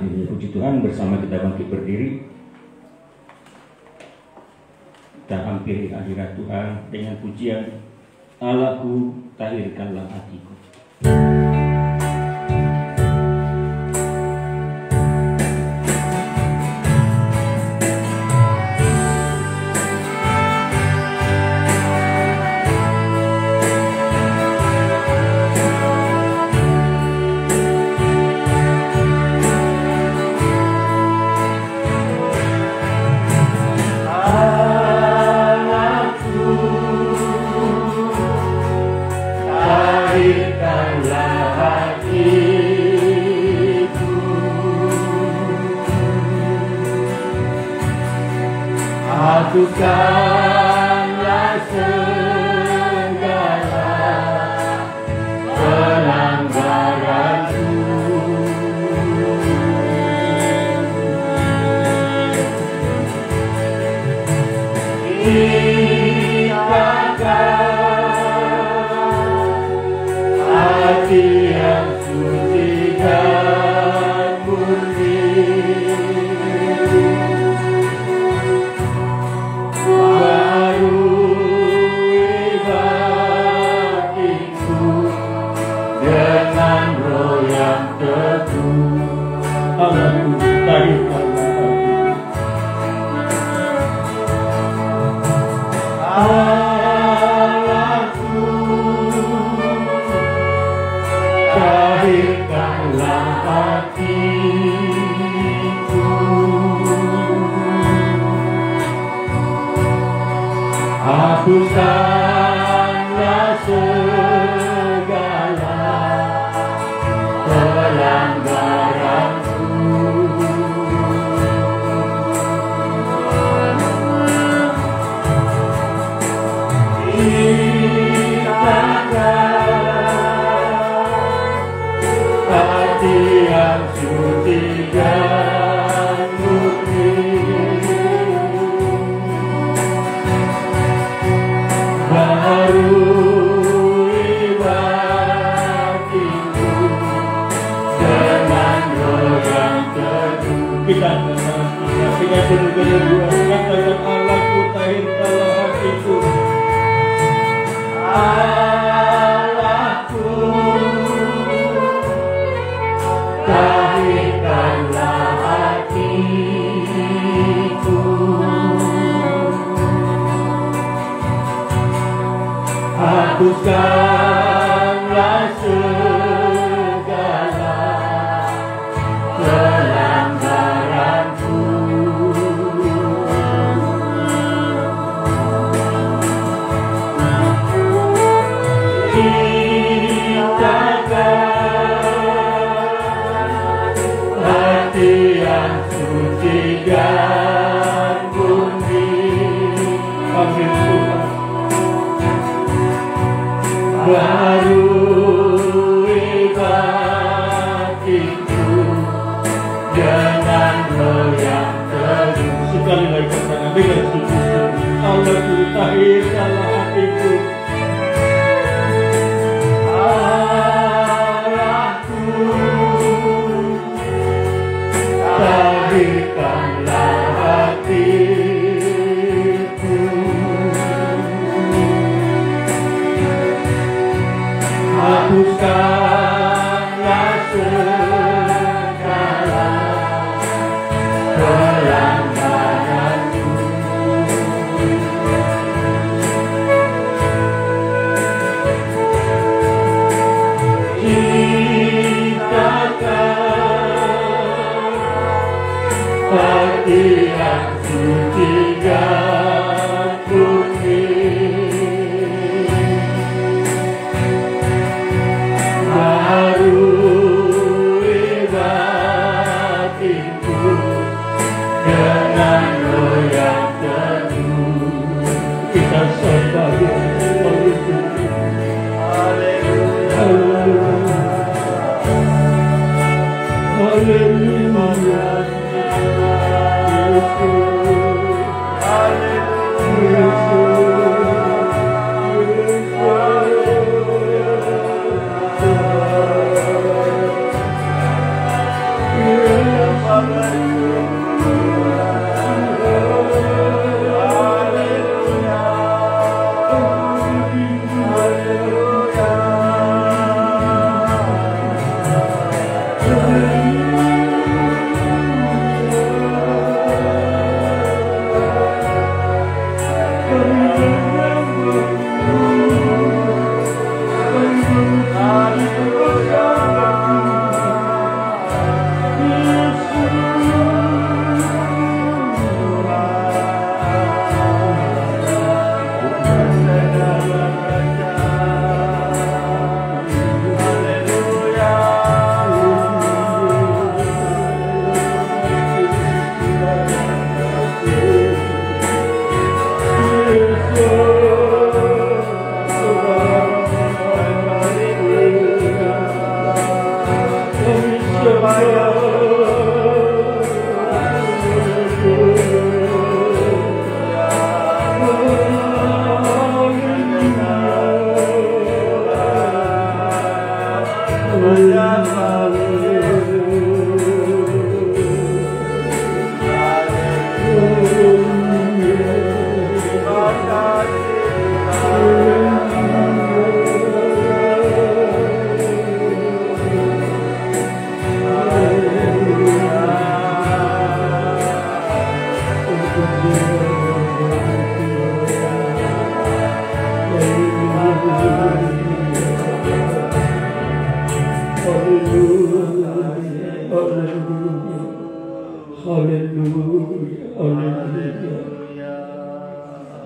Haleluya, puji Tuhan. Bersama kita bangkit berdiri, kita hampiri hadirat Tuhan dengan pujian Allahku tahirkanlah hatiku. Hapuskanlah segala pelanggaranku. Ciptakan hati yang suci dan murni. Allahku tahirkanlah Allahku tahirkanlah hatiku. Hapuskanlah segala pelanggaran. Hati yang suci dan murni, barui batinku dengan roh yang teduh. kita dengan penuh kedua katakan Allahku tahirkanlah hatiku. Allahku tahirkanlah hatiku. Hapuskanlah segala pelanggaranku. Hati yang suci dan murni, barui batinku dengan roh yang teduh. Sekali lagi katakan dengan sungguh-sungguh, Allahku tahirkanlah hatiku. Tahirkanlah hatiku. Hapuskanlah segala pelanggaranku. Hati yang suci dan murni, barui batinku dengan roh yang teduh. Kita sembah Haleluya, haleluya, haleluya.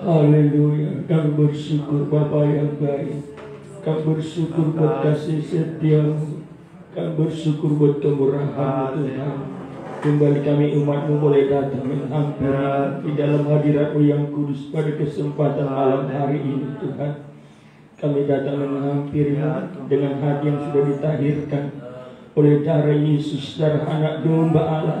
Haleluya. Kami bersyukur Bapa yang baik. Kami bersyukur buat kasih setiamu. Kami bersyukur buat kemurahan-Mu Tuhan. Kembali kami umat-Mu boleh datang menghampiri di dalam hadirat-Mu yang kudus pada kesempatan malam hari ini Tuhan. Kami datang menghampiri-Mu dengan hati yang sudah ditahirkan oleh darah Yesus, darah anak domba Allah.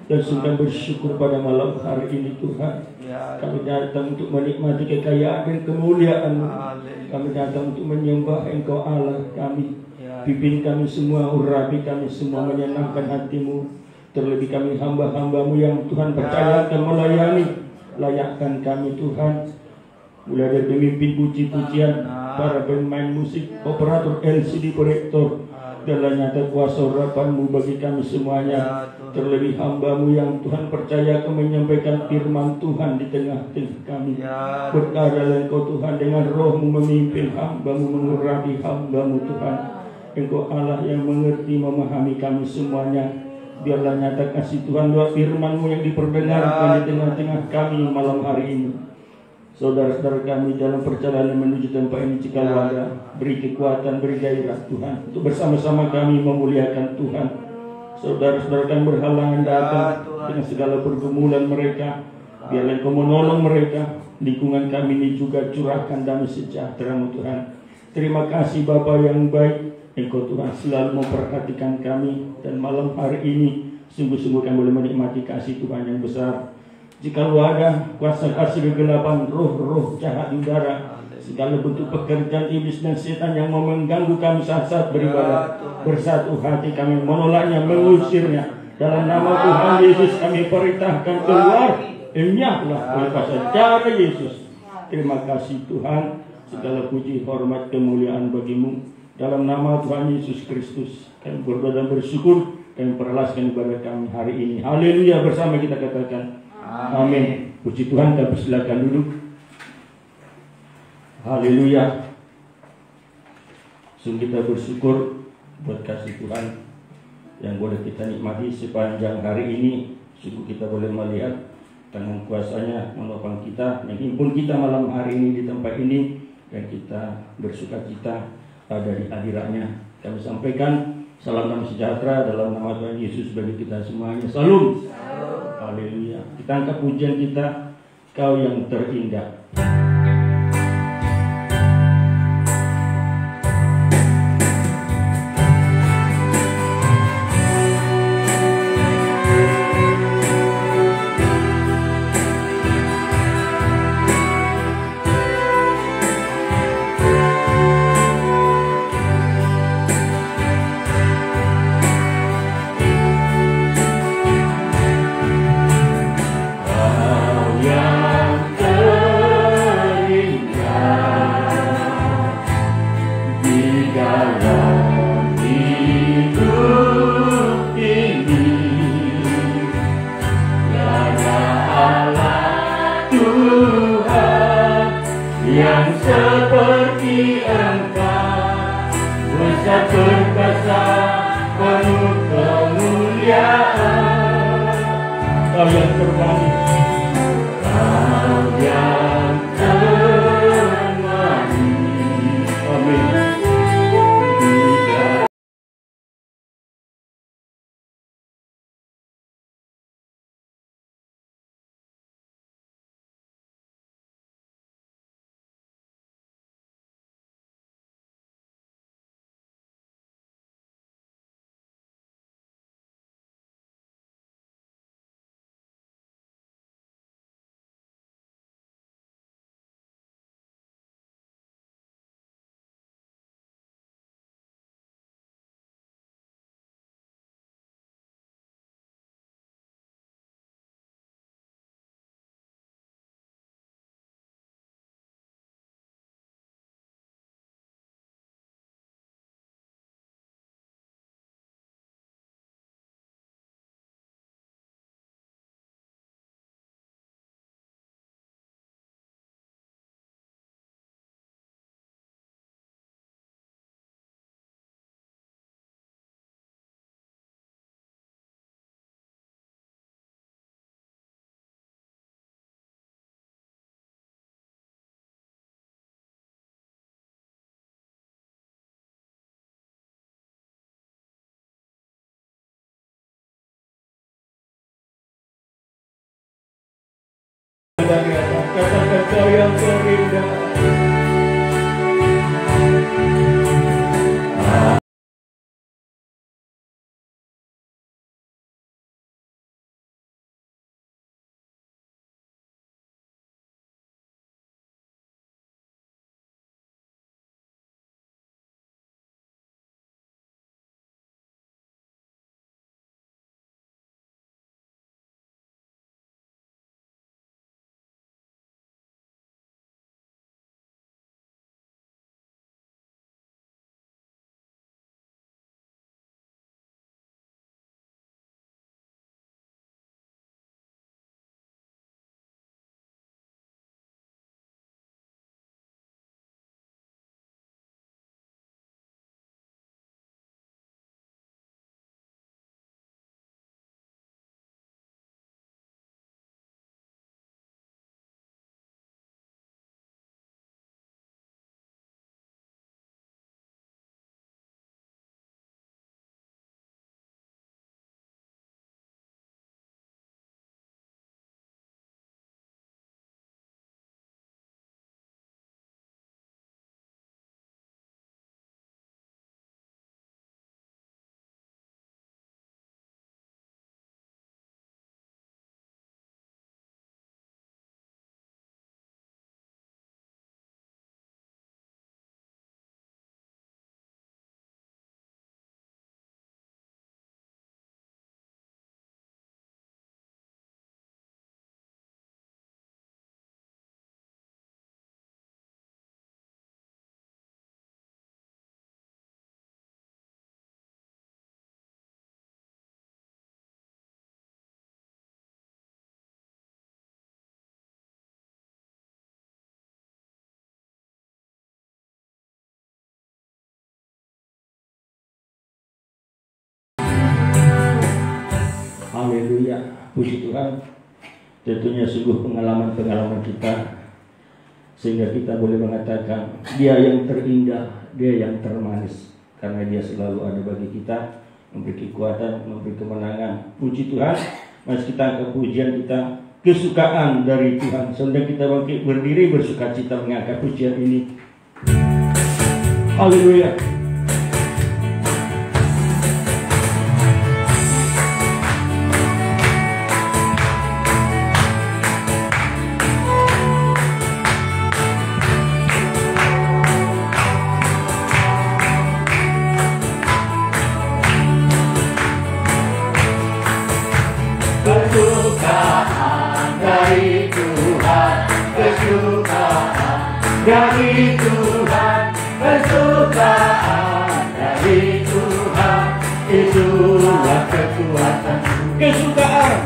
Dan sudah bersyukur pada malam hari ini Tuhan. Kami datang untuk menikmati kekayaan dan kemuliaan-Mu. Kami datang untuk menyembah Engkau Allah kami. Pimpin kami semua, urapi kami semua, menyenangkan hati-Mu. Terlebih kami hamba-hamba-Mu yang Tuhan percayakan melayani. Layakkan kami Tuhan. Mulai dari pemimpin puji-pujian, para pemain musik, operator LCD proyektor, dan nyata kuasa urapan-Mu bagi kami semuanya. Terlebih hamba-Mu yang Tuhan percayakan menyampaikan firman Tuhan di tengah-tengah kami. Berkatalah Engkau Tuhan dengan roh-Mu memimpin hamba-Mu, mengurapi hamba-Mu Tuhan. Engkau Allah yang mengerti, memahami kami semuanya. Biarlah nyata kasih Tuhan lewat firman-Mu yang diperdengarkan di tengah-tengah kami malam hari ini. Saudara-saudara kami dalam perjalanan menuju tempat ini Cikalwada, beri kekuatan, beri gairah Tuhan untuk bersama-sama kami memuliakan Tuhan. Saudara-saudara kami berhalangan datang dengan segala pergumulan mereka. Biarlah Engkau menolong mereka. Lingkungan kami ini juga curahkan damai sejahtera-Mu Tuhan. Terima kasih Bapa yang baik. Engkau Tuhan selalu memperhatikan kami. Dan malam hari ini sungguh-sungguh kami boleh menikmati kasih Tuhan yang besar. Jikalau ada kuasa kasih kegelapan, roh-roh jahat di udara, segala bentuk pekerjaan iblis dan setan yang mau mengganggu kami saat-saat beribadah, bersatu hati kami menolaknya, mengusirnya. Dalam nama Tuhan Yesus kami perintahkan keluar, enyahlah oleh kuasa darah Yesus. Terima kasih Tuhan, segala puji, hormat, kemuliaan bagi-Mu. Dalam nama Tuhan Yesus Kristus kami berdoa dan bersyukur, kami perlaskan ibadah kami hari ini. Haleluya, bersama kita katakan amin. Puji Tuhan, kita persilakan duduk. Haleluya. Sungguh kita bersyukur buat kasih Tuhan yang boleh kita nikmati sepanjang hari ini. Sungguh kita boleh melihat tangan kuasa-Nya menopang kita, menghimpun kita malam hari ini di tempat ini, dan kita bersuka cita ada di hadirat-Nya. Kami sampaikan salam damai sejahtera dalam nama Tuhan Yesus bagi kita semuanya. Salam. Haleluya. Kita angkat pujian kita, Kau yang terindah. Kau yang Haleluya. Puji Tuhan. Tentunya sungguh pengalaman-pengalaman kita sehingga kita boleh mengatakan Dia yang terindah, Dia yang termanis, karena Dia selalu ada bagi kita, memberi kekuatan, memberi kemenangan. Puji Tuhan. Mari kita angkat pujian kita, kesukaan dari Tuhan. Sehingga kita bangkit berdiri bersukacita mengangkat pujian ini. Haleluya. Kesukaan dari Tuhan, kesukaan dari Tuhan, kesukaan dari Tuhan, itulah kekuatan. Kesukaan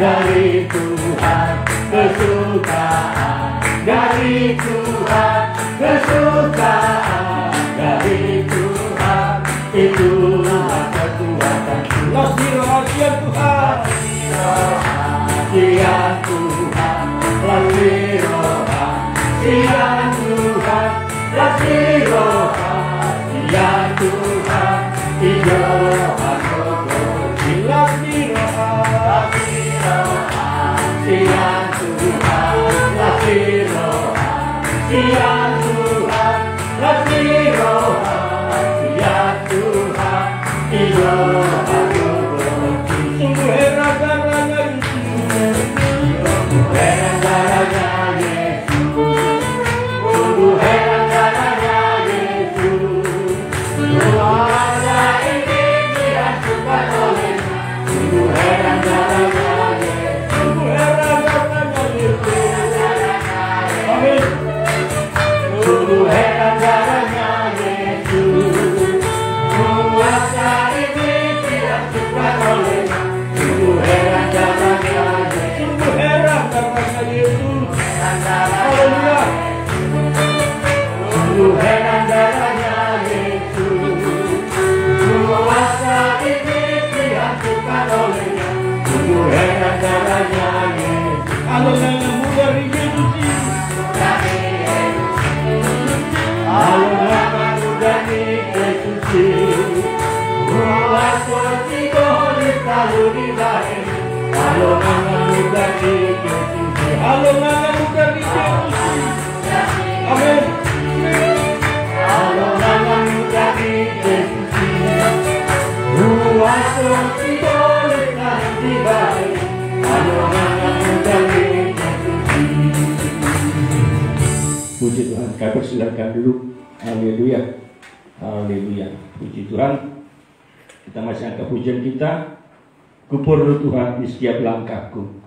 dari Tuhan, kesukaan dari Tuhan, kesukaan dari Tuhan, itulah kekuatan. Lasih rahasia Tuhan, rahasia Tuhan, lasih rahasia Tuhan, lasih rahasia Tuhan, hidup aku lasih rahasia Tuhan, lasih rahasia Tuhan, lasih rahasia Tuhan, hidup aku sungguh heran darahnya Yesus, heran darahnya Yesus, sungguh heran darahnya Yesus, kuasa ini dirasakan olehnya, sungguh heran darahnya Yesus, sungguh heran darahnya Yesus. Amin. sungguh heran darahnya Yesus, kuasa ini dirasakan olehnya, sungguh heran darahnya Yesus. Sungguh heran darahnya Yesus. Haleluya. Sungguh heran darahnya Yesus, kuasa ini dihancurkan olehnya, sungguh heran darahnya Yesus. Alunganmu dari Yesus, Alunganmu dari Yesus, kuasa Sigonis lalu dilahir, alunganmu dari Yesus. alunganmu dari Yesus. Amin. Alunganmu dari Yesus, kuasa Sigonis lalu dilahir, alunganmu dari Yesus. Puji Tuhan, kami persilakan dulu. Haleluya. Haleluya. Puji Tuhan. Kita masih angkat pujian kita. Ku perlu Tuhan di setiap langkahku.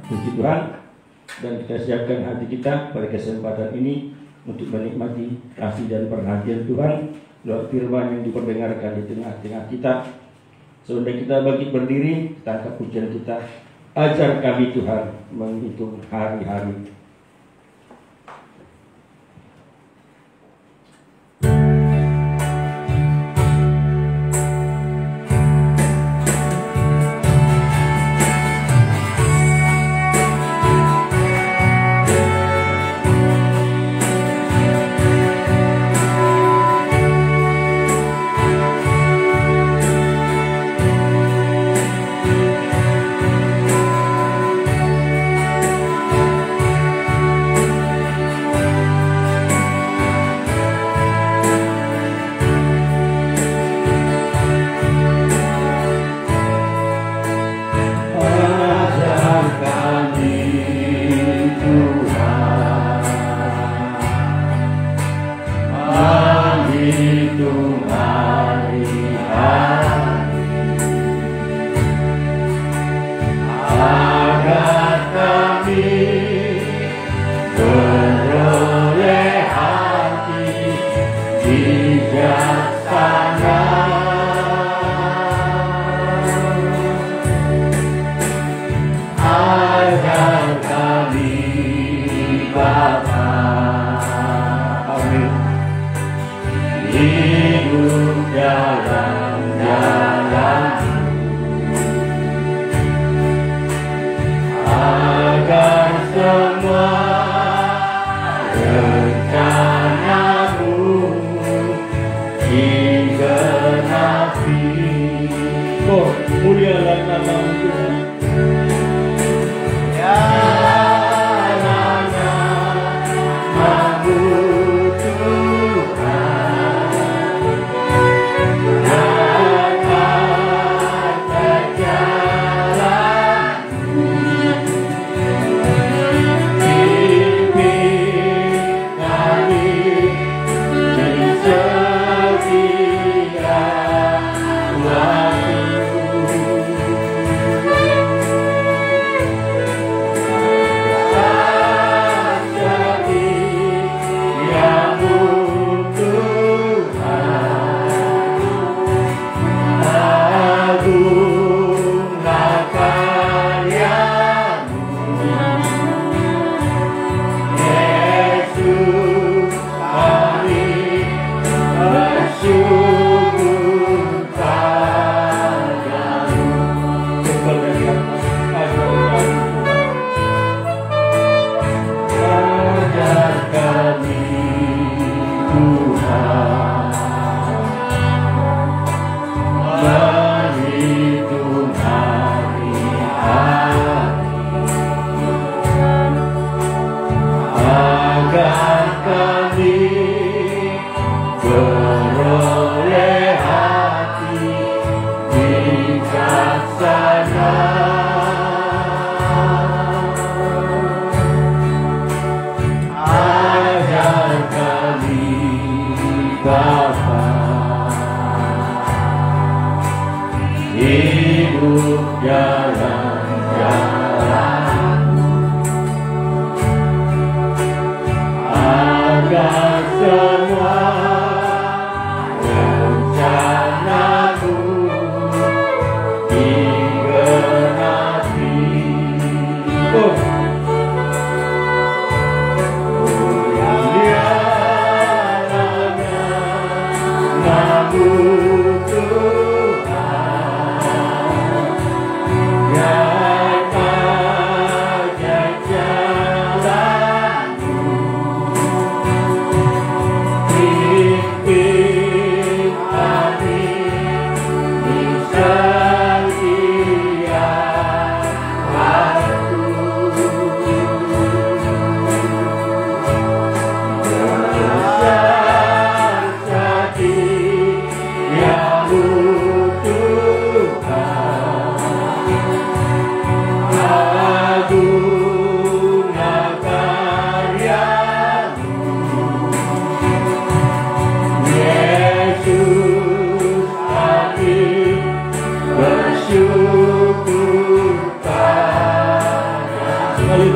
Puji Tuhan, dan kita siapkan hati kita pada kesempatan ini untuk menikmati kasih dan perhatian Tuhan lewat firman yang diperdengarkan di tengah-tengah kita. Sebelum kita bangkit berdiri, tangkap pujian kita. Ajar kami Tuhan menghitung hari-hari.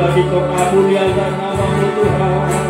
lagi kau muliakan namamu Tuhan.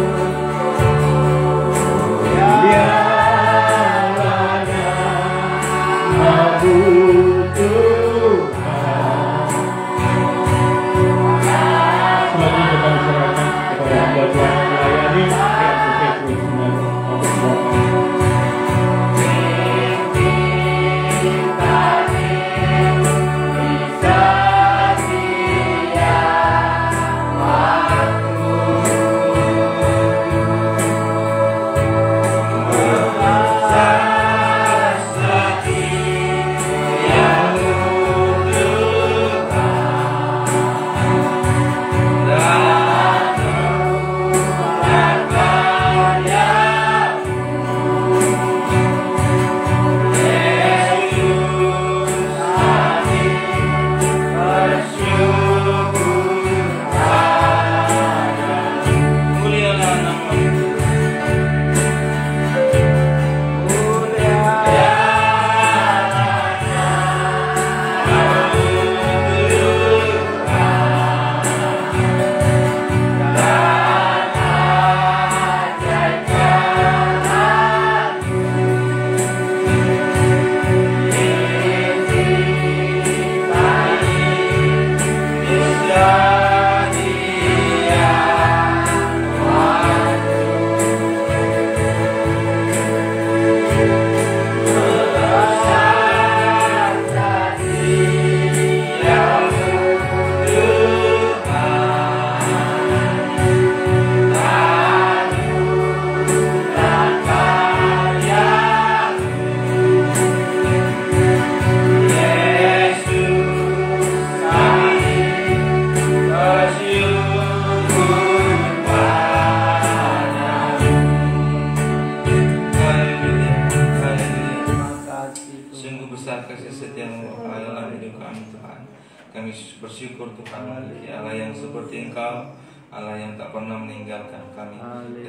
bersyukur Tuhan memiliki Allah yang seperti Engkau, Allah yang tak pernah meninggalkan kami.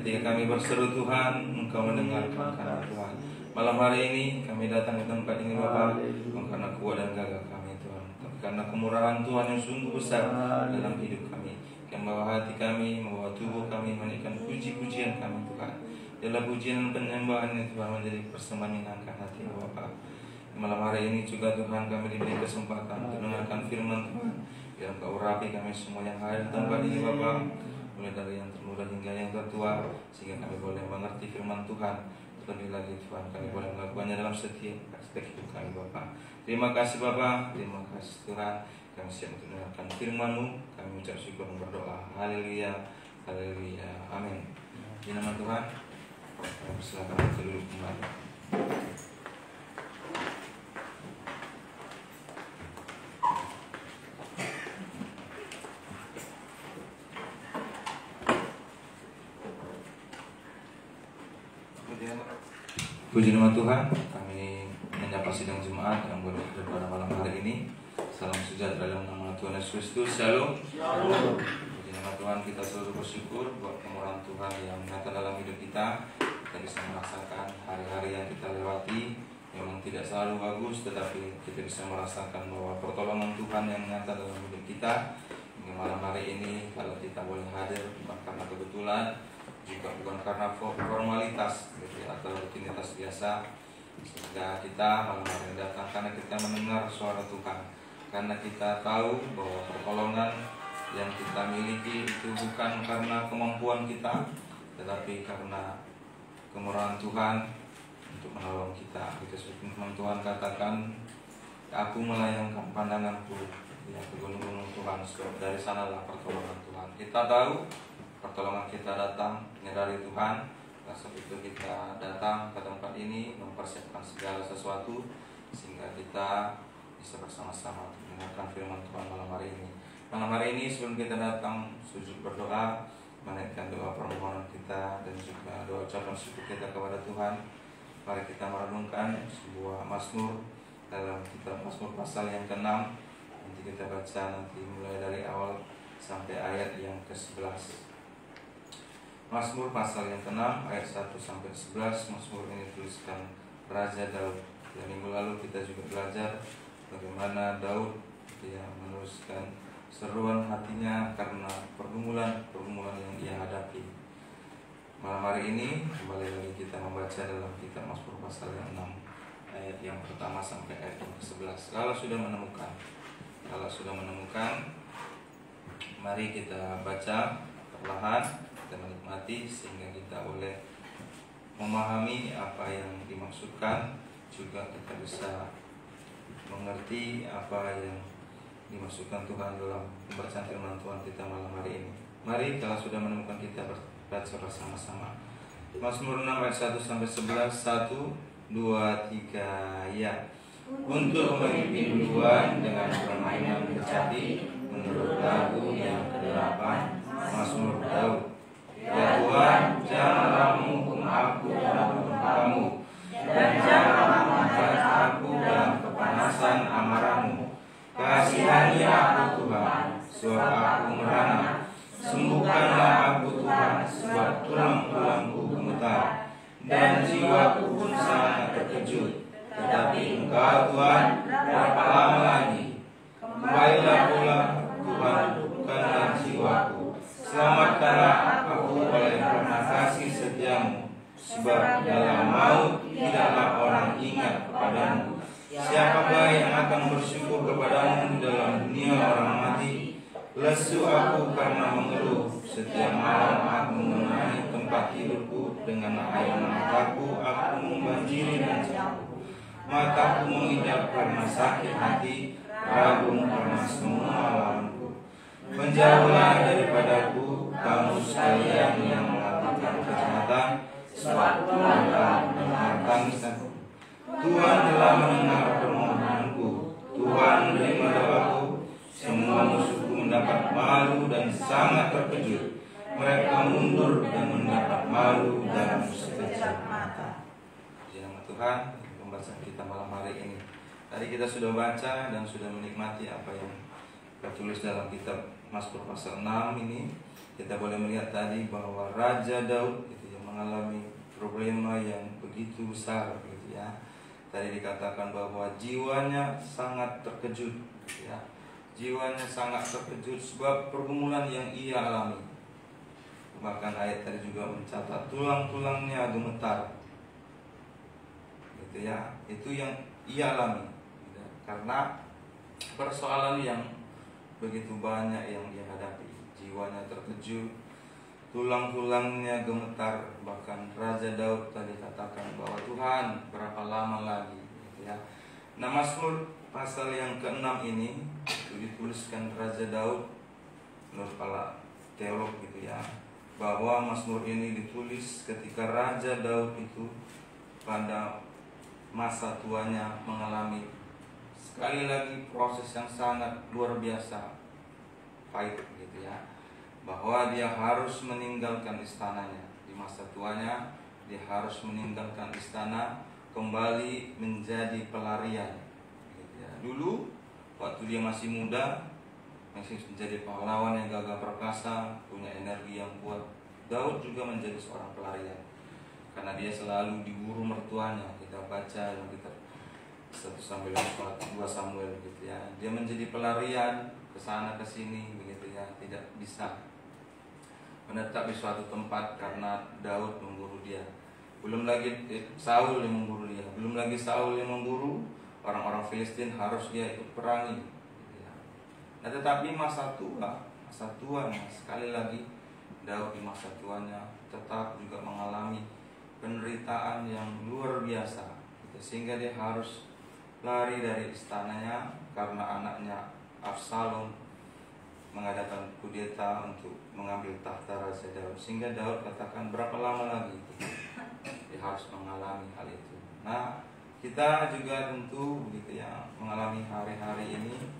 Ketika kami berseru Tuhan, Engkau mendengarkan kami Tuhan. Malam hari ini kami datang ke tempat ini Bapa, bukan karena kuat dan gagah kami Tuhan, tapi karena kemurahan Tuhan yang sungguh besar dalam hidup kami, yang membawa hati kami, membawa tubuh kami, menaikkan puji-pujian kami Tuhan. Dalam pujian dan penyembahan ini Tuhan menjadi persembahan menyenangkan hati Bapa. Malam hari ini juga Tuhan kami diberi kesempatan untuk mendengarkan firman Tuhan. Biar Engkau urapi kami semua yang hadir di tempat ini Bapa, mulai dari yang termuda hingga yang tertua, sehingga kami boleh mengerti firman Tuhan. Terlebih lagi Tuhan, kami boleh melakukannya dalam setiap aspek hidup kami Bapa. Terima kasih Bapa, terima kasih Tuhan. Kami siap untuk mendengarkan firman-Mu. Kami ucap syukur dan berdoa. Haleluya, haleluya, amin. Di nama Tuhan, kami persilakan untuk duduk kembali. Puji nama Tuhan, kami menyapa sidang Jumat yang berada pada malam hari ini. Salam sejahtera dalam nama Tuhan Yesus Kristus. Shalom. Puji nama Tuhan, kita selalu bersyukur buat kemurahan Tuhan yang nyata dalam hidup kita. Kita bisa merasakan hari-hari yang kita lewati memang tidak selalu bagus, tetapi kita bisa merasakan bahwa pertolongan Tuhan yang nyata dalam hidup kita. Hingga malam hari ini kalau kita boleh hadir bukan karena kebetulan, juga bukan karena formalitas gitu, atau rutinitas biasa, sehingga kita malam hari ini datang karena kita mendengar suara Tuhan, karena kita tahu bahwa pertolongan yang kita miliki itu bukan karena kemampuan kita, tetapi karena kemurahan Tuhan untuk menolong kita. Itu seperti firman Tuhan katakan, aku melayangkan pandanganku ke gunung-gunung Tuhan, sebab dari sanalah pertolongan Tuhan. Kita tahu pertolongan kita datang dari Tuhan. Sebab itu kita datang ke tempat ini mempersiapkan segala sesuatu sehingga kita bisa bersama-sama untuk mendengarkan firman Tuhan malam hari ini. Malam hari ini sebelum kita datang sujud berdoa, menaikkan doa permohonan kita dan juga doa ucapan syukur kita kepada Tuhan, mari kita merenungkan sebuah mazmur dalam kitab Mazmur pasal yang ke-6. Nanti kita baca nanti mulai dari awal sampai ayat yang ke-11. Mazmur pasal yang ke-6 ayat 1 sampai 11. Mazmur ini dituliskan Raja Daud. Dan minggu lalu kita juga belajar bagaimana Daud dia menuliskan seruan hatinya karena pergumulan yang ia hadapi. Malam hari ini kembali lagi kita membaca dalam kitab Mazmur pasal yang 6 ayat yang pertama sampai ayat yang ke-11. Kalau sudah menemukan, mari kita baca perlahan, kita menikmati sehingga kita boleh memahami apa yang dimaksudkan, juga kita bisa mengerti apa yang dimaksudkan Tuhan dalam pembacaan firman Tuhan kita malam hari ini. Mari kalau sudah menemukan kita baca bersama-sama. Mazmur 6 ayat 1 sampai 11. 1, 2, 3 ya. Untuk memimpin duluan dengan permainan kecapi menurut lagu yang ke-8 Mazmur Daud. Ya Tuhan, janganlah menghukum aku dalam murkamu, dan janganlah mengangkat aku dalam kepanasan amarahmu. Kasihani aku Tuhan, sebab aku merana. Sembuhkanlah aku Tuhan, sebab tulang-tulangku gemetar, dan jiwaku pun sangat terkejut. Tetapi Engkau Tuhan, berapa lama lagi? Kembalilah pula Tuhan, bukanlah jiwaku. Selamatkanlah aku oleh karena kasih setiamu, sebab dalam maut tidaklah orang ingat kepadamu. Siapakah yang akan bersyukur kepadamu dalam dunia orang mati? Lesu aku karena mengeluh, setiap malam aku mengenai tempat tidurku, dengan air mataku aku membanjiri ranjangku. Mataku mengidap karena sakit hati, ragu karena semua lawanku. Menjauhlah daripadaku, kamu sekalian yang melakukan kejahatan, sebab Tuhan telah mendengar tangisanku. Tuhan telah mendengar permohonanku. Tuhan menerima doaku. Semua musuhku mendapat malu dan sangat terkejut. Mereka mundur dan mendapat malu dalam sekejap mata. Puji nama Tuhan, pembacaan kita malam hari ini. Tadi kita sudah baca dan sudah menikmati apa yang tertulis dalam kitab Mazmur pasal 6 ini. Kita boleh melihat tadi bahwa Raja Daud itu yang mengalami problema yang begitu besar gitu ya. Tadi dikatakan bahwa jiwanya sangat terkejut gitu ya. Jiwanya sangat terkejut sebab pergumulan yang ia alami. Bahkan ayat tadi juga mencatat tulang-tulangnya gemetar gitu ya. Itu yang ia alami gitu. Karena persoalan yang begitu banyak yang dia hadapi. Jiwanya terkejut, tulang-tulangnya gemetar. Bahkan Raja Daud tadi katakan bahwa Tuhan berapa lama lagi gitu ya. Nah, Mazmur pasal yang ke-6 ini itu dituliskan Raja Daud menurut para teolog gitu ya, bahwa Mazmur ini ditulis ketika Raja Daud itu pada masa tuanya mengalami sekali lagi proses yang sangat luar biasa pahit gitu ya, bahwa dia harus meninggalkan istananya di masa tuanya. Dia harus meninggalkan istana, kembali menjadi pelarian gitu ya. Dulu waktu dia masih muda, masih menjadi pahlawan yang gagah perkasa, punya energi yang kuat, Daud juga menjadi seorang pelarian karena dia selalu diburu mertuanya. Kita baca dalam kitab 1 Samuel 2 Samuel gitu ya. Dia menjadi pelarian ke sana ke sini begitu ya, tidak bisa menetap di suatu tempat karena Daud memburu dia. Belum lagi Saul yang memburu dia, belum lagi Saul yang memburu orang-orang Filistin, harus dia ikut perangi gitu ya. Nah, tetapi masa tuanya sekali lagi Daud di masa tuanya tetap juga mengalami penderitaan yang luar biasa gitu. Sehingga dia harus lari dari istananya karena anaknya Absalom mengadakan kudeta untuk mengambil tahta Raja Daud. Sehingga Daud katakan berapa lama lagi dia harus mengalami hal itu. Nah, kita juga tentu begitu ya, mengalami hari-hari ini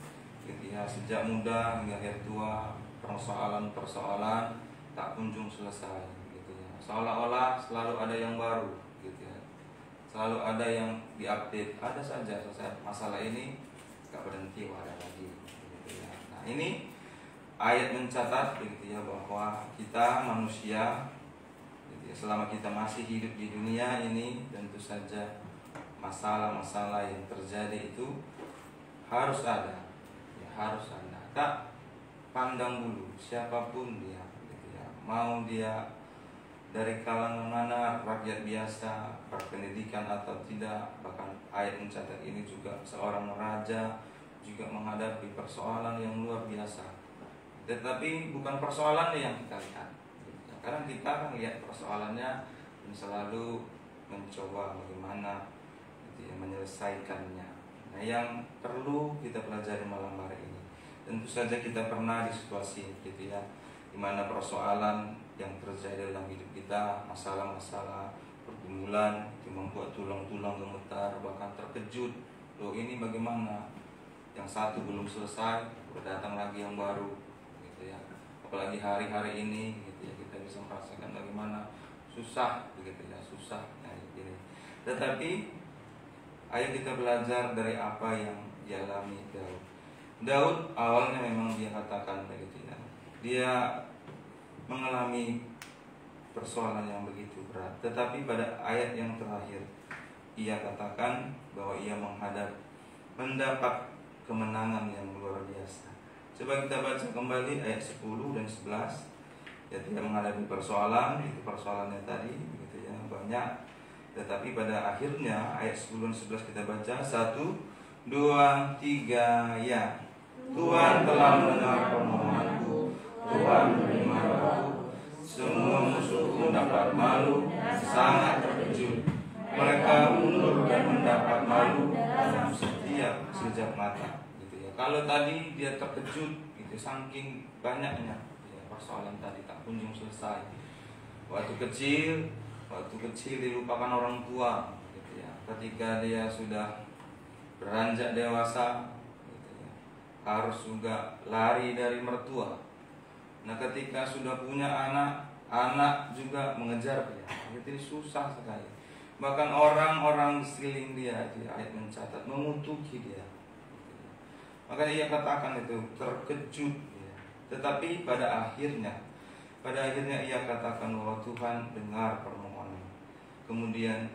gitu ya, sejak muda hingga akhir tua, persoalan-persoalan tak kunjung selesai gitu ya. Seolah-olah selalu ada yang baru gitu ya. Selalu ada yang diupdate, ada saja selesai masalah ini gak berhenti, ada lagi gitu ya. Nah, ini ayat mencatat begitu ya, bahwa kita manusia gitu ya, selama kita masih hidup di dunia ini, tentu saja masalah-masalah yang terjadi itu harus ada ya, harus ada. Tak pandang bulu siapapun dia, gitu ya. Mau dia dari kalangan mana, rakyat biasa, berpendidikan atau tidak. Bahkan ayat mencatat ini juga seorang raja juga menghadapi persoalan yang luar biasa. Tetapi bukan persoalan yang kita lihat, karena kita kan lihat persoalannya dan selalu mencoba bagaimana gitu ya, menyelesaikannya. Nah, yang perlu kita pelajari malam hari ini, tentu saja kita pernah di situasi gitu ya, di mana persoalan yang terjadi dalam hidup kita, masalah-masalah pergumulan itu membuat tulang-tulang gemetar, bahkan terkejut. Loh, ini bagaimana? Yang satu belum selesai, udah datang lagi yang baru, gitu ya. Apalagi hari-hari ini, gitu ya, kita bisa merasakan bagaimana susah, begitu ya, susah. Nah, ini. Tetapi, ayo kita belajar dari apa yang dialami Daud. Daud awalnya memang dia katakan begitu ya, dia mengalami persoalan yang begitu berat. Tetapi pada ayat yang terakhir, ia katakan bahwa ia mendapat kemenangan yang luar biasa. Coba kita baca kembali ayat 10 dan 11. Ya, tidak menghadapi persoalan, itu persoalannya tadi, begitu ya, banyak. Tetapi pada akhirnya ayat 10 dan 11 kita baca 1, 2, 3, ya. Tuhan telah mendengar permohonanku, Tuhan menerima doaku. Semua musuhku mendapat malu, sangat terkejut. Mereka mundur dan mendapat malu dalam setiap sekejap mata. Gitu ya. Kalau tadi dia terkejut, gitu, saking banyaknya ya, persoalan tadi tak kunjung selesai. Waktu kecil dilupakan orang tua, gitu ya. Ketika dia sudah beranjak dewasa, gitu ya, harus juga lari dari mertua. Nah, ketika sudah punya anak juga mengejar dia. Itu susah sekali. Bahkan orang-orang di sekeliling dia, di ayat mencatat, mengutuki dia. Maka ia katakan itu terkejut ya. Tetapi pada akhirnya ia katakan bahwa Tuhan dengar permohonan. Kemudian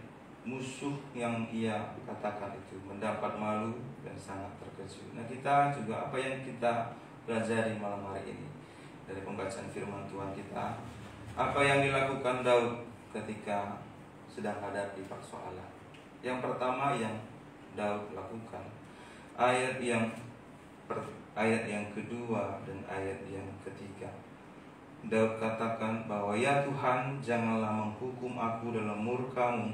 musuh yang ia katakan itu mendapat malu dan sangat terkejut. Nah, kita juga apa yang kita pelajari malam hari ini dari pembacaan firman Tuhan kita, apa yang dilakukan Daud ketika sedang hadapi persoalan. Yang pertama yang Daud lakukan, ayat yang kedua dan ayat yang ketiga, Daud katakan bahwa ya Tuhan, janganlah menghukum aku dalam murka-Mu,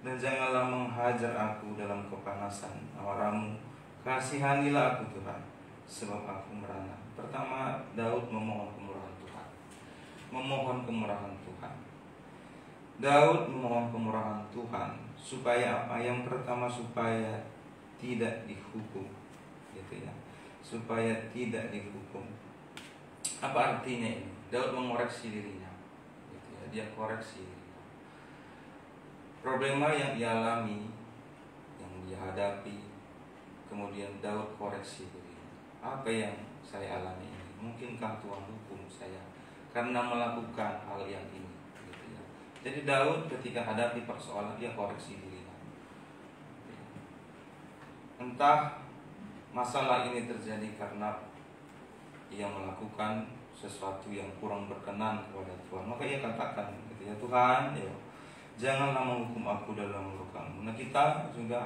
dan janganlah menghajar aku dalam kepanasan amarah-Mu. Kasihanilah aku Tuhan, sebab aku merana. Pertama, Daud memohon kemurahan Tuhan. Daud memohon kemurahan Tuhan supaya apa? Yang pertama, supaya tidak dihukum, gitu ya. Supaya tidak dihukum. Apa artinya ini? Daud mengoreksi dirinya, gitu ya. Dia koreksi dirinya. Problema yang dialami, yang dia hadapi, kemudian Daud koreksi dirinya. Apa yang saya alami ini? Mungkinkah Tuhan hukum saya karena melakukan hal yang ini? Gitu ya. Jadi Daud ketika hadapi persoalan, dia koreksi dirinya. Entah masalah ini terjadi karena ia melakukan sesuatu yang kurang berkenan kepada Tuhan, maka ia katakan, gitu ya, Tuhan, ya, janganlah menghukum aku dalam murka-Mu. Nah, kita juga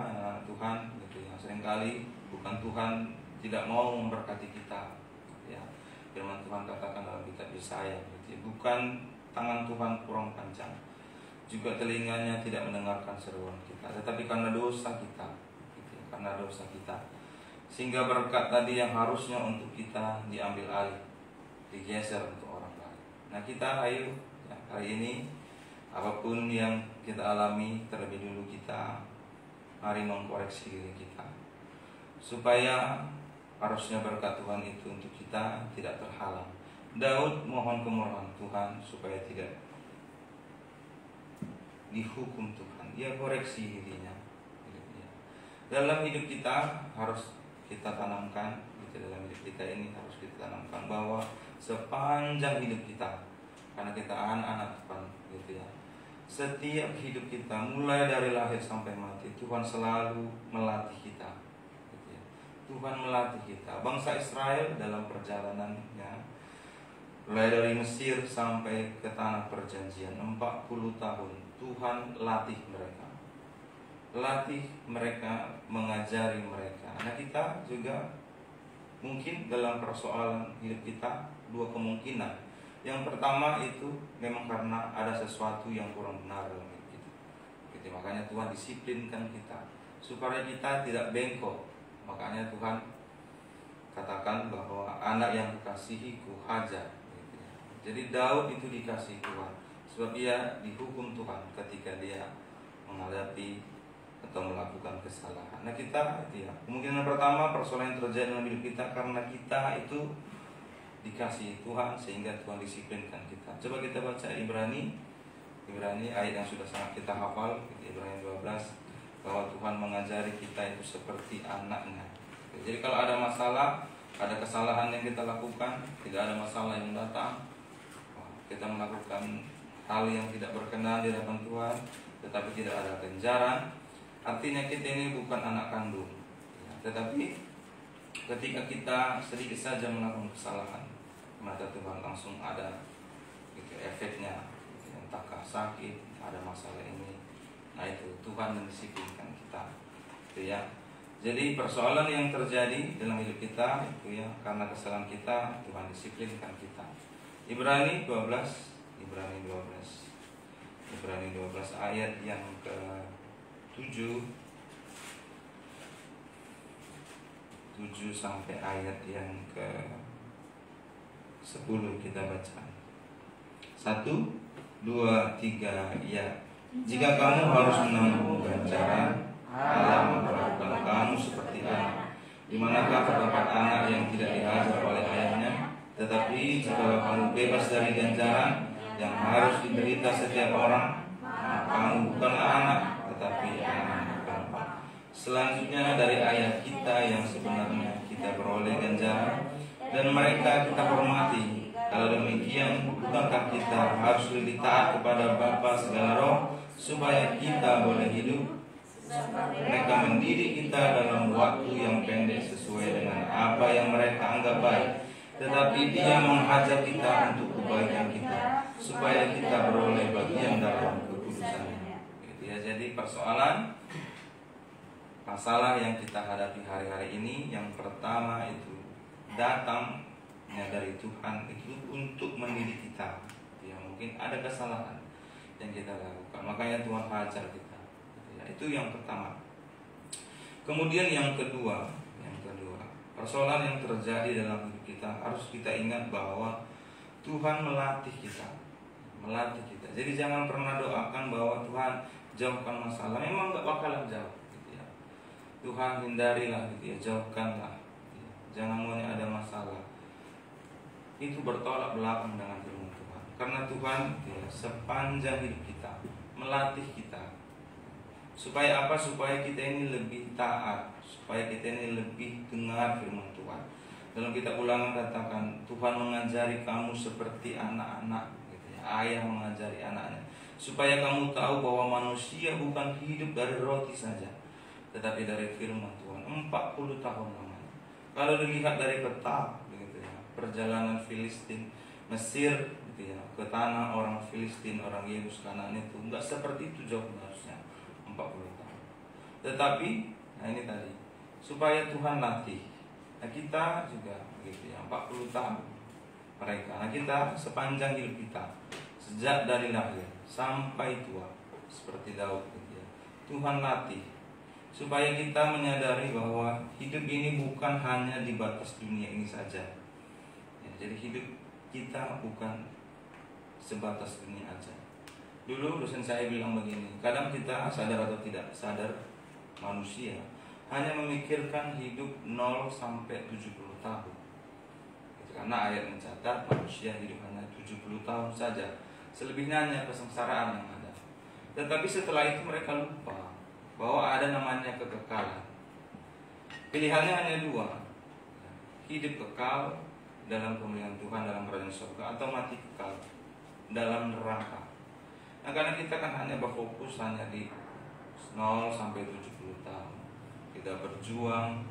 Tuhan, gitu ya, seringkali bukan Tuhan tidak mau memberkati kita, ya. Firman Tuhan katakan dalam kitab Yesaya, gitu ya, bukan tangan Tuhan kurang panjang, juga telinganya tidak mendengarkan seruan kita, tetapi karena dosa kita, gitu ya, karena dosa kita, sehingga berkat tadi yang harusnya untuk kita diambil alih, digeser untuk orang lain. Nah, kita ayo ya, hari ini apapun yang kita alami, terlebih dulu kita mari mengkoreksi diri kita, supaya harusnya berkat Tuhan itu untuk kita tidak terhalang. Daud mohon kemurahan Tuhan supaya tidak dihukum Tuhan. Dia koreksi dirinya. Dalam hidup kita harus kita tanamkan, dalam hidup kita ini harus kita tanamkan bahwa sepanjang hidup kita, karena kita anak-anak Tuhan, gitu ya, setiap hidup kita mulai dari lahir sampai mati, Tuhan selalu melatih kita, gitu ya. Tuhan melatih kita. Bangsa Israel dalam perjalanannya mulai dari Mesir sampai ke tanah perjanjian 40 tahun Tuhan latih mereka. Latih mereka, mengajari mereka. Nah, kita juga mungkin dalam persoalan hidup kita dua kemungkinan. Yang pertama itu memang karena ada sesuatu yang kurang benar dalam hidup kita. Gitu, makanya Tuhan disiplinkan kita supaya kita tidak bengkok. Makanya Tuhan katakan bahwa anak yang kukasihi kuhajar. Gitu. Jadi Daud itu dikasihi Tuhan sebab ia dihukum Tuhan ketika dia menghadapi atau melakukan kesalahan. Nah, kita itu ya, kemungkinan pertama persoalan yang terjadi dalam hidup kita karena kita itu dikasihi Tuhan sehingga Tuhan disiplinkan kita. Coba kita baca Ibrani ayat yang sudah sangat kita hafal, Ibrani 12, bahwa Tuhan mengajari kita itu seperti anaknya. Jadi kalau ada masalah, ada kesalahan yang kita lakukan, tidak ada masalah yang datang, kita melakukan hal yang tidak berkenan di hadapan Tuhan, tetapi tidak ada kejaran, artinya kita ini bukan anak kandung. Tetapi ketika kita sedikit saja melakukan kesalahan, maka Tuhan langsung ada gitu, efeknya, gitu, entahkah sakit, ada masalah ini. Nah, itu Tuhan mendisiplinkan kita, gitu ya. Jadi persoalan yang terjadi dalam hidup kita itu ya karena kesalahan kita, Tuhan disiplinkan kita. Ibrani 12 ayat yang ke-7 sampai ayat yang ke-10 kita baca. 1, 2, 3 ya. Jika kamu harus menanggung ganjaran, Allah memperlakukan kamu seperti anak. Di manakah terdapat anak yang tidak diajar oleh ayahnya? Tetapi jika kamu bebas dari ganjaran yang harus diderita setiap orang, kamu bukanlah anak, tetapi anak Bapa. Selanjutnya dari ayat kita yang sebenarnya kita beroleh ganjaran dan mereka kita hormati. Kalau demikian, bukankah kita harus lebih taat kepada Bapa segala roh supaya kita boleh hidup? Mereka mendidik kita dalam waktu yang pendek sesuai dengan apa yang mereka anggap baik, tetapi Dia menghajar kita untuk kebaikan kita supaya kita beroleh bagian dalam kekudusannya. Gitu ya. Jadi masalah yang kita hadapi hari-hari ini, yang pertama itu datangnya dari Tuhan itu untuk mendidik kita. Ya, mungkin ada kesalahan yang kita lakukan, makanya Tuhan hajar kita. Itu yang pertama. Kemudian yang kedua, persoalan yang terjadi dalam hidup kita harus kita ingat bahwa Tuhan melatih kita. Jadi jangan pernah doakan bahwa Tuhan jauhkan masalah. Memang gak bakalan jauh, gitu ya. Tuhan hindarilah, gitu ya, jauhkanlah. Gitu ya. Jangan maunya ada masalah. Itu bertolak belakang dengan firman Tuhan. Karena Tuhan gitu ya, sepanjang hidup kita melatih kita. Supaya apa? Supaya kita ini lebih taat, supaya kita ini lebih dengar firman Tuhan. Dalam kitab Ulangan katakan, Tuhan mengajari kamu seperti anak-anak, gitu ya. Ayah mengajari anaknya, supaya kamu tahu bahwa manusia bukan hidup dari roti saja, tetapi dari firman Tuhan. 40 tahun lamanya. Kalau dilihat dari peta, gitu ya, perjalanan Filistin, Mesir, gitu ya, ke tanah orang Filistin, orang Yebus Kanaan itu enggak seperti itu jauhnya harusnya. 40 tahun. Tetapi, nah ini tadi, supaya Tuhan latih. Nah, kita juga begitu ya, 40 tahun mereka. Nah, kita sepanjang hidup kita, sejak dari lahir sampai tua, seperti Daud gitu ya, Tuhan latih supaya kita menyadari bahwa hidup ini bukan hanya di batas dunia ini saja. Ya, jadi hidup kita bukan sebatas dunia aja. Dulu dosen saya bilang begini, kadang kita sadar atau tidak sadar, manusia hanya memikirkan hidup 0 sampai 70 tahun. Karena ayat mencatat manusia hidup hanya 70 tahun saja. Selebihnya hanya kesengsaraan yang ada. Tetapi setelah itu mereka lupa bahwa ada namanya kekekalan. Pilihannya hanya dua, hidup kekal dalam kemuliaan Tuhan dalam kerajaan surga, atau mati kekal dalam neraka. Nah, karena kita kan hanya berfokus hanya di 0 sampai 70 tahun. Kita berjuang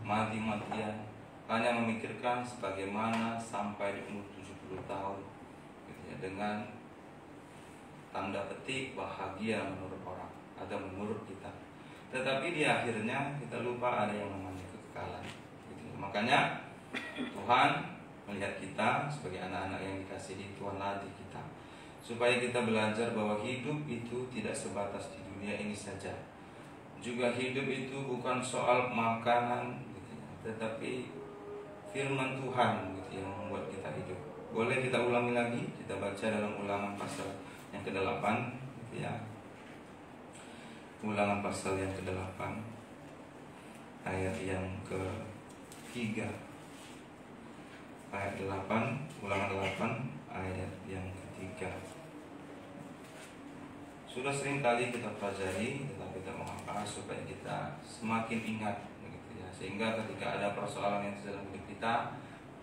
mati-matian, hanya memikirkan sebagaimana sampai di umur 70 tahun gitu ya, dengan tanda petik bahagia menurut orang atau menurut kita. Tetapi di akhirnya kita lupa ada yang namanya kekekalan gitu ya. Makanya Tuhan melihat kita sebagai anak-anak yang dikasihi, Tuhan latih kita supaya kita belajar bahwa hidup itu tidak sebatas di dunia ini saja. Juga hidup itu bukan soal makanan gitu ya, tetapi firman Tuhan gitu yang membuat kita hidup. Boleh kita ulangi lagi, kita baca dalam Ulangan pasal yang ke-8 gitu ya. Ulangan pasal yang ke-8 ayat yang ke-3. Ayat 8, Ulangan 8 ayat yang ke-3. Sudah sering kali kita pelajari, tetapi tidak mengapa supaya kita semakin ingat begitu ya. Sehingga ketika ada persoalan yang dalam hidup kita,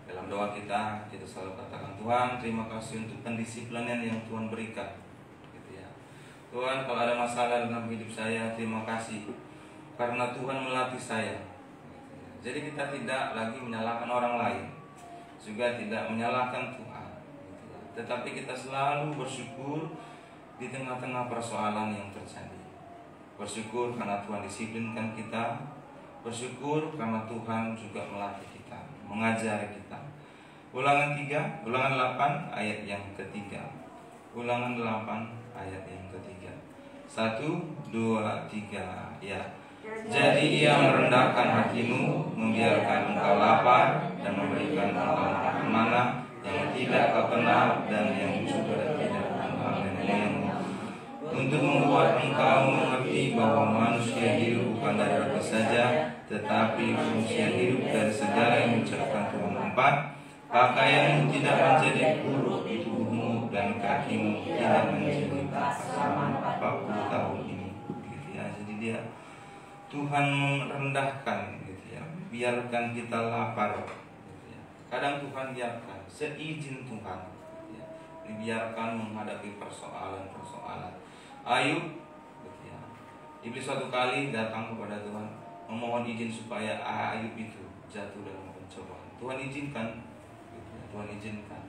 dalam doa kita selalu katakan, Tuhan terima kasih untuk pendisiplinan yang Tuhan berikan gitu ya. Tuhan, kalau ada masalah dalam hidup saya, terima kasih karena Tuhan melatih saya gitu ya. Jadi kita tidak lagi menyalahkan orang lain, juga tidak menyalahkan Tuhan gitu ya. Tetapi kita selalu bersyukur di tengah-tengah persoalan yang terjadi. Bersyukur karena Tuhan disiplinkan kita, bersyukur karena Tuhan juga melatih kita, mengajari kita. Ulangan 8 ayat yang ke-3. Ulangan 8 ayat yang ke-3. 1, 2, 3 ya. Jadi ia merendahkan hatimu, membiarkan engkau lapar, dan memberikan engkau makan mana yang tidak kau kenal dan yang juga tidak kenal nenekmu, untuk membuat engkau mengerti bahwa manusia hidup bukan dari roti saja, tetapi manusia hidup dari segala yang diucapkan Tuhan. 4, pakaianmu tidak menjadi buruk di tubuhmu dan kakimu tidak menjadi selama 40 tahun ini gitu ya. Jadi dia Tuhan merendahkan gitu ya, biarkan kita lapar gitu ya. Kadang Tuhan biarkan seizin Tuhan gitu ya, dibiarkan menghadapi persoalan-persoalan. Ayub gitu ya, iblis suatu kali datang kepada Tuhan memohon izin supaya Ayub itu jatuh dalam pencobaan. Tuhan izinkan gitu ya, Tuhan izinkan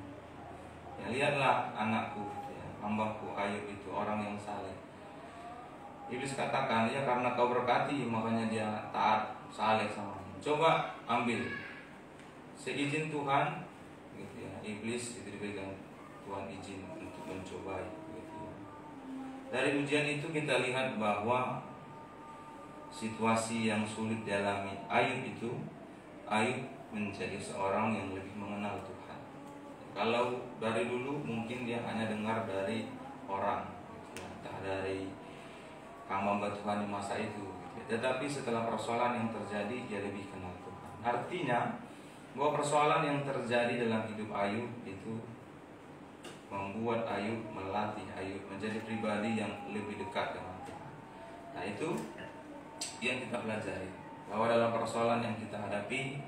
ya. Lihatlah anakku gitu ya, hambaku Ayub itu orang yang saleh. Iblis katakan, ya karena kau berkati makanya dia taat saleh sama. Coba ambil seizin Tuhan gitu ya. Iblis itu diberikan Tuhan izin untuk mencobai gitu ya. Dari ujian itu kita lihat bahwa situasi yang sulit dialami Ayub itu, Ayub menjadi seorang yang lebih mengenal Tuhan. Kalau dari dulu mungkin dia hanya dengar dari orang gitu ya, entah dari hamba Tuhan di masa itu gitu ya. Tetapi setelah persoalan yang terjadi, dia lebih kenal Tuhan. Artinya bahwa persoalan yang terjadi dalam hidup Ayub itu membuat Ayub, melatih Ayub menjadi pribadi yang lebih dekat dengan Tuhan. Nah itu yang kita pelajari, bahwa dalam persoalan yang kita hadapi,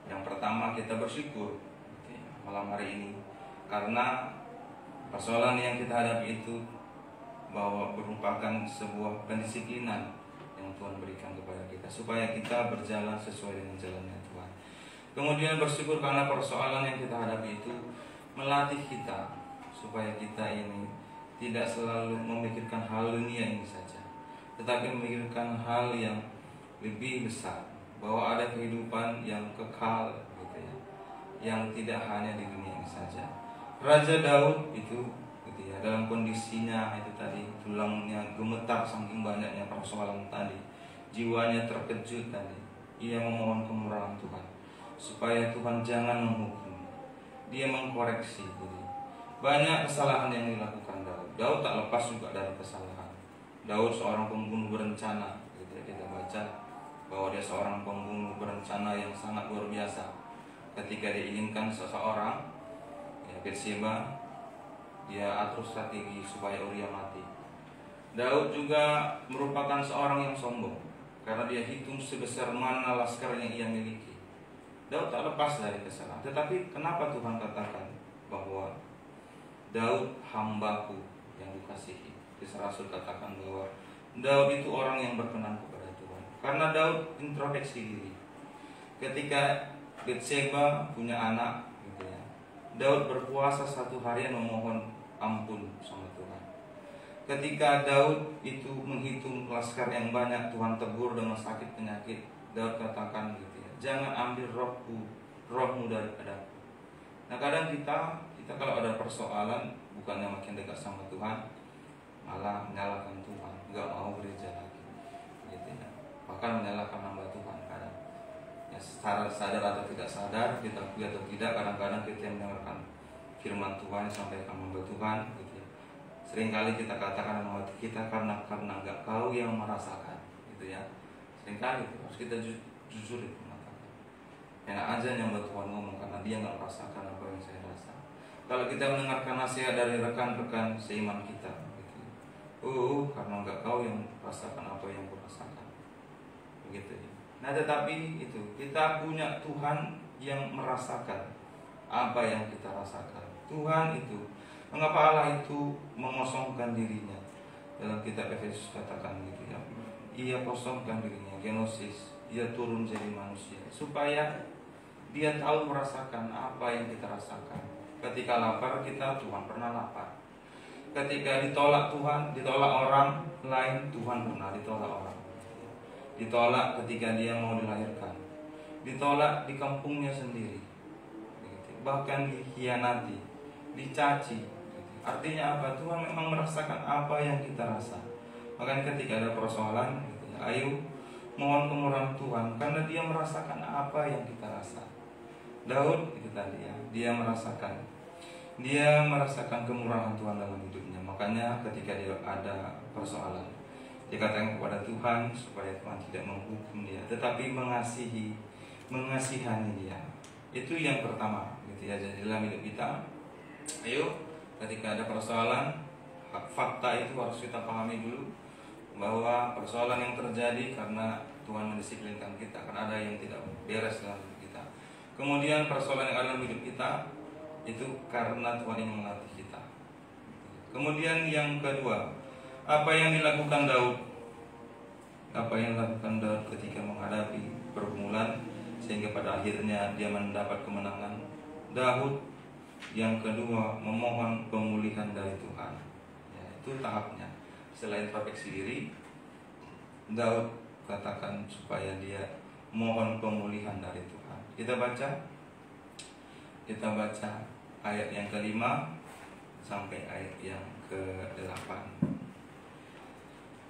yang pertama kita bersyukur gitu ya, malam hari ini, karena persoalan yang kita hadapi itu bahwa merupakan sebuah pendisiplinan yang Tuhan berikan kepada kita supaya kita berjalan sesuai dengan jalannya Tuhan. Kemudian bersyukur karena persoalan yang kita hadapi itu melatih kita supaya kita ini tidak selalu memikirkan hal dunia ini saja, tetapi memikirkan hal yang lebih besar, bahwa ada kehidupan yang kekal gitu ya, yang tidak hanya di dunia ini saja. Raja Daud itu gitu ya, dalam kondisinya itu tadi, tulangnya gemetar saking banyaknya persoalan tadi, jiwanya terkejut tadi, ia memohon kemurahan Tuhan supaya Tuhan jangan menghukum. Dia mengkoreksi gitu. Banyak kesalahan yang dilakukan Daud. Daud tak lepas juga dari kesalahan. Daud seorang pembunuh berencana gitu ya, kita baca bahwa dia seorang pembunuh berencana yang sangat luar biasa. Ketika dia inginkan seseorang ya, Bathsheba, dia atur strategi supaya Uria mati. Daud juga merupakan seorang yang sombong karena dia hitung sebesar mana laskar yang ia miliki. Daud tak lepas dari kesalahan. Tetapi kenapa Tuhan katakan bahwa Daud hambaku yang dikasihi? Kisah Rasul katakan bahwa Daud itu orang yang berkenan kepada Tuhan, karena Daud introspeksi diri. ketika Bathsheba punya anak gitu ya, Daud berpuasa 1 harian memohon ampun sama Tuhan. Ketika Daud itu menghitung laskar yang banyak, Tuhan tegur dengan sakit penyakit. Daud katakan gitu ya, jangan ambil rohmu daripadaku. Nah kadang kita kalau ada persoalan, bukannya makin dekat sama Tuhan, malah menyalahkan Tuhan, nggak mau gereja lagi gitu ya. Bahkan menyalahkan hamba Tuhan kadang ya, secara sadar atau tidak sadar, kita akui atau tidak, kadang-kadang kita mendengarkan firman Tuhan sampai hamba Tuhan gitu ya. Seringkali kita katakan dalam hati kita, karena nggak kau yang merasakan gitu ya. Seringkali itu harus kita jujur itu mengatakan, enak aja hamba Tuhan ngomong karena dia nggak merasakan apa yang saya rasa. Kalau kita mendengarkan nasihat dari rekan-rekan seiman kita gitu ya, karena nggak kau yang merasakan apa yang kurasakan begitu ya. Nah tetapi itu kita punya Tuhan yang merasakan apa yang kita rasakan. Tuhan itu, mengapa Allah itu mengosongkan dirinya? Dalam kitab Efesus katakan gitu ya, ia kosongkan dirinya, genosis, ia turun jadi manusia supaya dia tahu merasakan apa yang kita rasakan. Ketika lapar kita, Tuhan pernah lapar. Ketika ditolak Tuhan, ditolak orang lain, Tuhan pernah ditolak orang. Ditolak ketika dia mau dilahirkan, ditolak di kampungnya sendiri, bahkan dikhianati, dicaci. Artinya apa? Tuhan memang merasakan apa yang kita rasa. Makanya ketika ada persoalan, ayo mohon kemurahan Tuhan, karena dia merasakan apa yang kita rasa. Daud itu tadi ya, dia merasakan kemurahan Tuhan dalam hidupnya. Makanya ketika dia ada persoalan, dia katakan kepada Tuhan supaya Tuhan tidak menghukum dia, tetapi mengasihani dia. Itu yang pertama gitu ya. Jadi dalam hidup kita, ayo ketika ada persoalan, fakta itu harus kita pahami dulu, bahwa persoalan yang terjadi karena Tuhan mendisiplinkan kita, karena ada yang tidak beres dalam hidup kita. Kemudian persoalan yang ada dalam hidup kita itu karena Tuhan ingin melatih kita. Kemudian yang kedua, apa yang dilakukan Daud? Apa yang dilakukan Daud ketika menghadapi pergumulan sehingga pada akhirnya dia mendapat kemenangan? Daud yang kedua memohon pemulihan dari Tuhan. Ya, itu tahapnya. Setelah introspeksi diri, Daud katakan supaya dia mohon pemulihan dari Tuhan. Kita baca ayat yang ke-5 sampai ayat yang ke-8.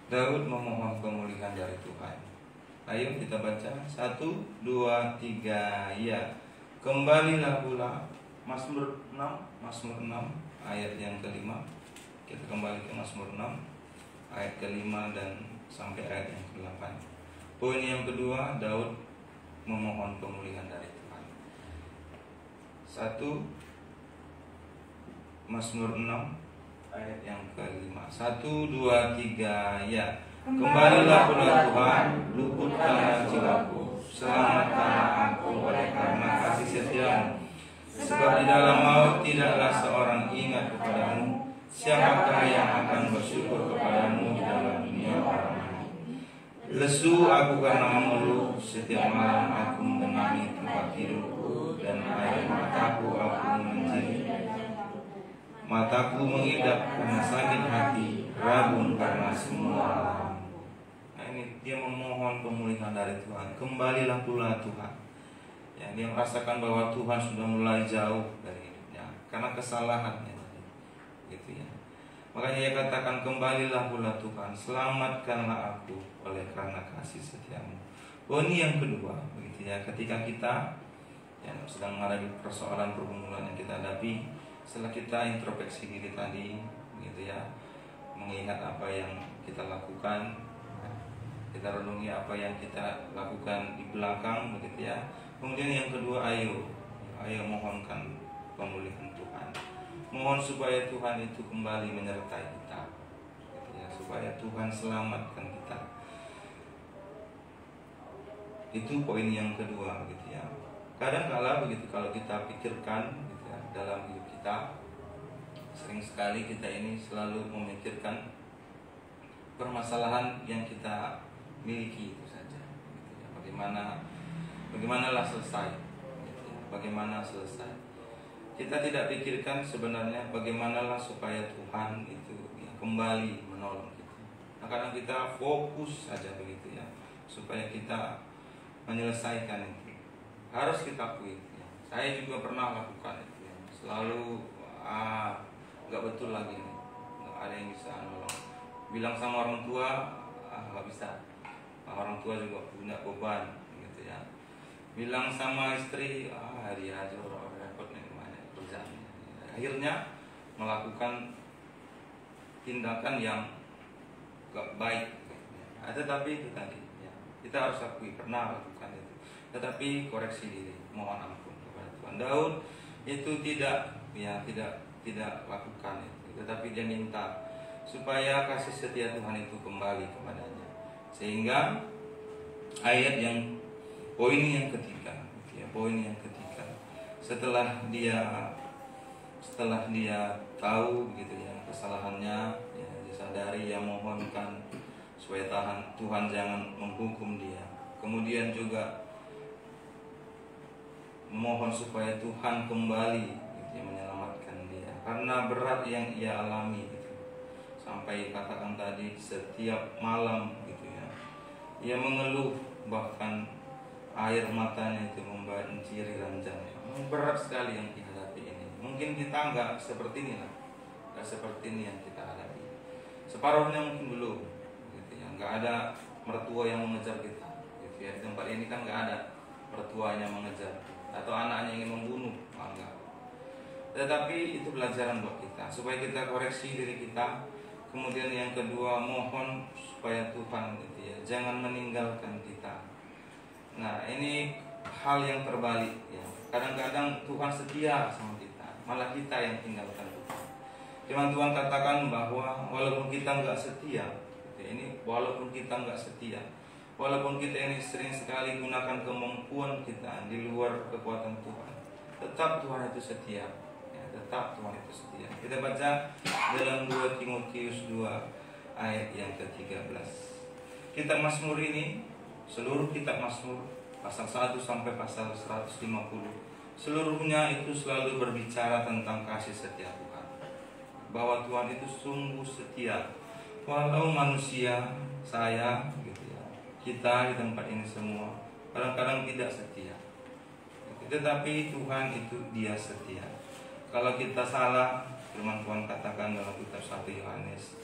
Daud memohon pemulihan dari Tuhan. Ayo kita baca 1, 2, 3 ya. Kembalilah pula Mazmur 6 ayat yang ke-5. Kita kembali ke Mazmur 6 ayat ke-5 dan sampai ayat yang ke-8. Poin yang kedua, Daud memohon pemulihan dari Tuhan. 1 Mazmur 6 ayat yang ke-5. 1, 2, 3 ya. Kembalilah pula Tuhan, luputkanlah jiwaku, selamatkanlah aku oleh karena kasih setia-Mu. Sebab di dalam maut tidaklah seorang ingat kepadamu. Siapakah yang akan bersyukur kepadamu di dalam dunia orang mati? Lesu aku karena mengeluh, setiap malam aku mengenangi tempat tidurku, dan air mataku aku menjerit. Mataku mengidap karena sakit hati, rabun karena semua alam. Nah ini dia memohon pemulihan dari Tuhan. Kembalilah pula Tuhan. Ya, dia merasakan bahwa Tuhan sudah mulai jauh dari hidupnya karena kesalahannya, gitu ya. Makanya dia katakan kembalilah pula Tuhan, selamatkanlah aku oleh karena kasih setia-Mu. Ini yang kedua, begitu ya. Ketika kita yang sedang menghadapi persoalan pergumulan yang kita hadapi, setelah kita introspeksi diri tadi, gitu ya, mengingat apa yang kita lakukan, kita renungi apa yang kita lakukan di belakang, begitu ya. Kemudian yang kedua, ayo mohonkan pemulihan Tuhan. Mohon supaya Tuhan itu kembali menyertai kita, gitu ya, supaya Tuhan selamatkan kita. Itu poin yang kedua, gitu ya. Kadang-kala begitu kalau kita pikirkan, gitu ya, dalam hidup kita, sering sekali kita ini selalu memikirkan permasalahan yang kita miliki itu saja, gitu ya. Bagaimana Bagaimanalah selesai? Gitu ya. Bagaimana selesai? Kita tidak pikirkan sebenarnya bagaimanalah supaya Tuhan itu ya, kembali menolong kita. Nah, kadang kita fokus saja begitu ya, supaya kita menyelesaikan itu. Harus kita akui. Ya. Saya juga pernah lakukan itu. Ya. Selalu nggak betul lagi nih, nggak ada yang bisa nolong. Bilang sama orang tua, nggak bisa. Orang tua juga punya beban, gitu ya. Bilang sama istri, dia aja orang repot nih banyak kerjaan. Akhirnya melakukan tindakan yang gak baik. Tetapi itu tadi, ya. Kita harus akui pernah lakukan itu. Tetapi koreksi diri, mohon ampun kepada Tuhan. Daud itu tidak lakukan itu, tetapi dia minta supaya kasih setia Tuhan itu kembali kepadanya. Sehingga ayat yang poin yang ketiga, setelah dia tahu gitu ya kesalahannya, ya, disadari, ya mohonkan supaya Tuhan jangan menghukum dia. Kemudian juga mohon supaya Tuhan kembali gitu ya, menyelamatkan dia karena berat yang ia alami gitu. Sampai katakan tadi setiap malam gitu ya, ia mengeluh, bahkan air matanya itu membanjiri ranjangnya. Berat sekali yang dihadapi ini. Mungkin kita nggak seperti ini lah, nggak seperti ini yang kita hadapi. Separuhnya mungkin belum, gitu ya. Nggak ada mertua yang mengejar kita, gitu ya. Di tempat ini kan nggak ada mertuanya mengejar atau anaknya ingin membunuh, enggak. Tetapi itu pelajaran buat kita, supaya kita koreksi diri kita. Kemudian yang kedua, mohon supaya Tuhan gitu ya, jangan meninggalkan kita. Nah, ini hal yang terbalik ya. Kadang-kadang Tuhan setia sama kita, malah kita yang tinggalkan Tuhan. Firman Tuhan katakan bahwa walaupun kita nggak setia, gitu ya, ini walaupun kita nggak setia, walaupun kita ini sering sekali gunakan kemampuan kita di luar kekuatan Tuhan, tetap Tuhan itu setia. Tetap Tuhan itu setia. Kita baca dalam 2 Timotius 2 ayat yang ke-13. Kitab Mazmur ini, seluruh kitab Mazmur pasal 1 sampai pasal 150, seluruhnya itu selalu berbicara tentang kasih setia Tuhan. Bahwa Tuhan itu sungguh setia. Walau manusia, saya gitu ya, kita di tempat ini semua kadang-kadang tidak setia. Tetapi Tuhan itu dia setia. Kalau kita salah, firman Tuhan katakan dalam kitab 1 Yohanes,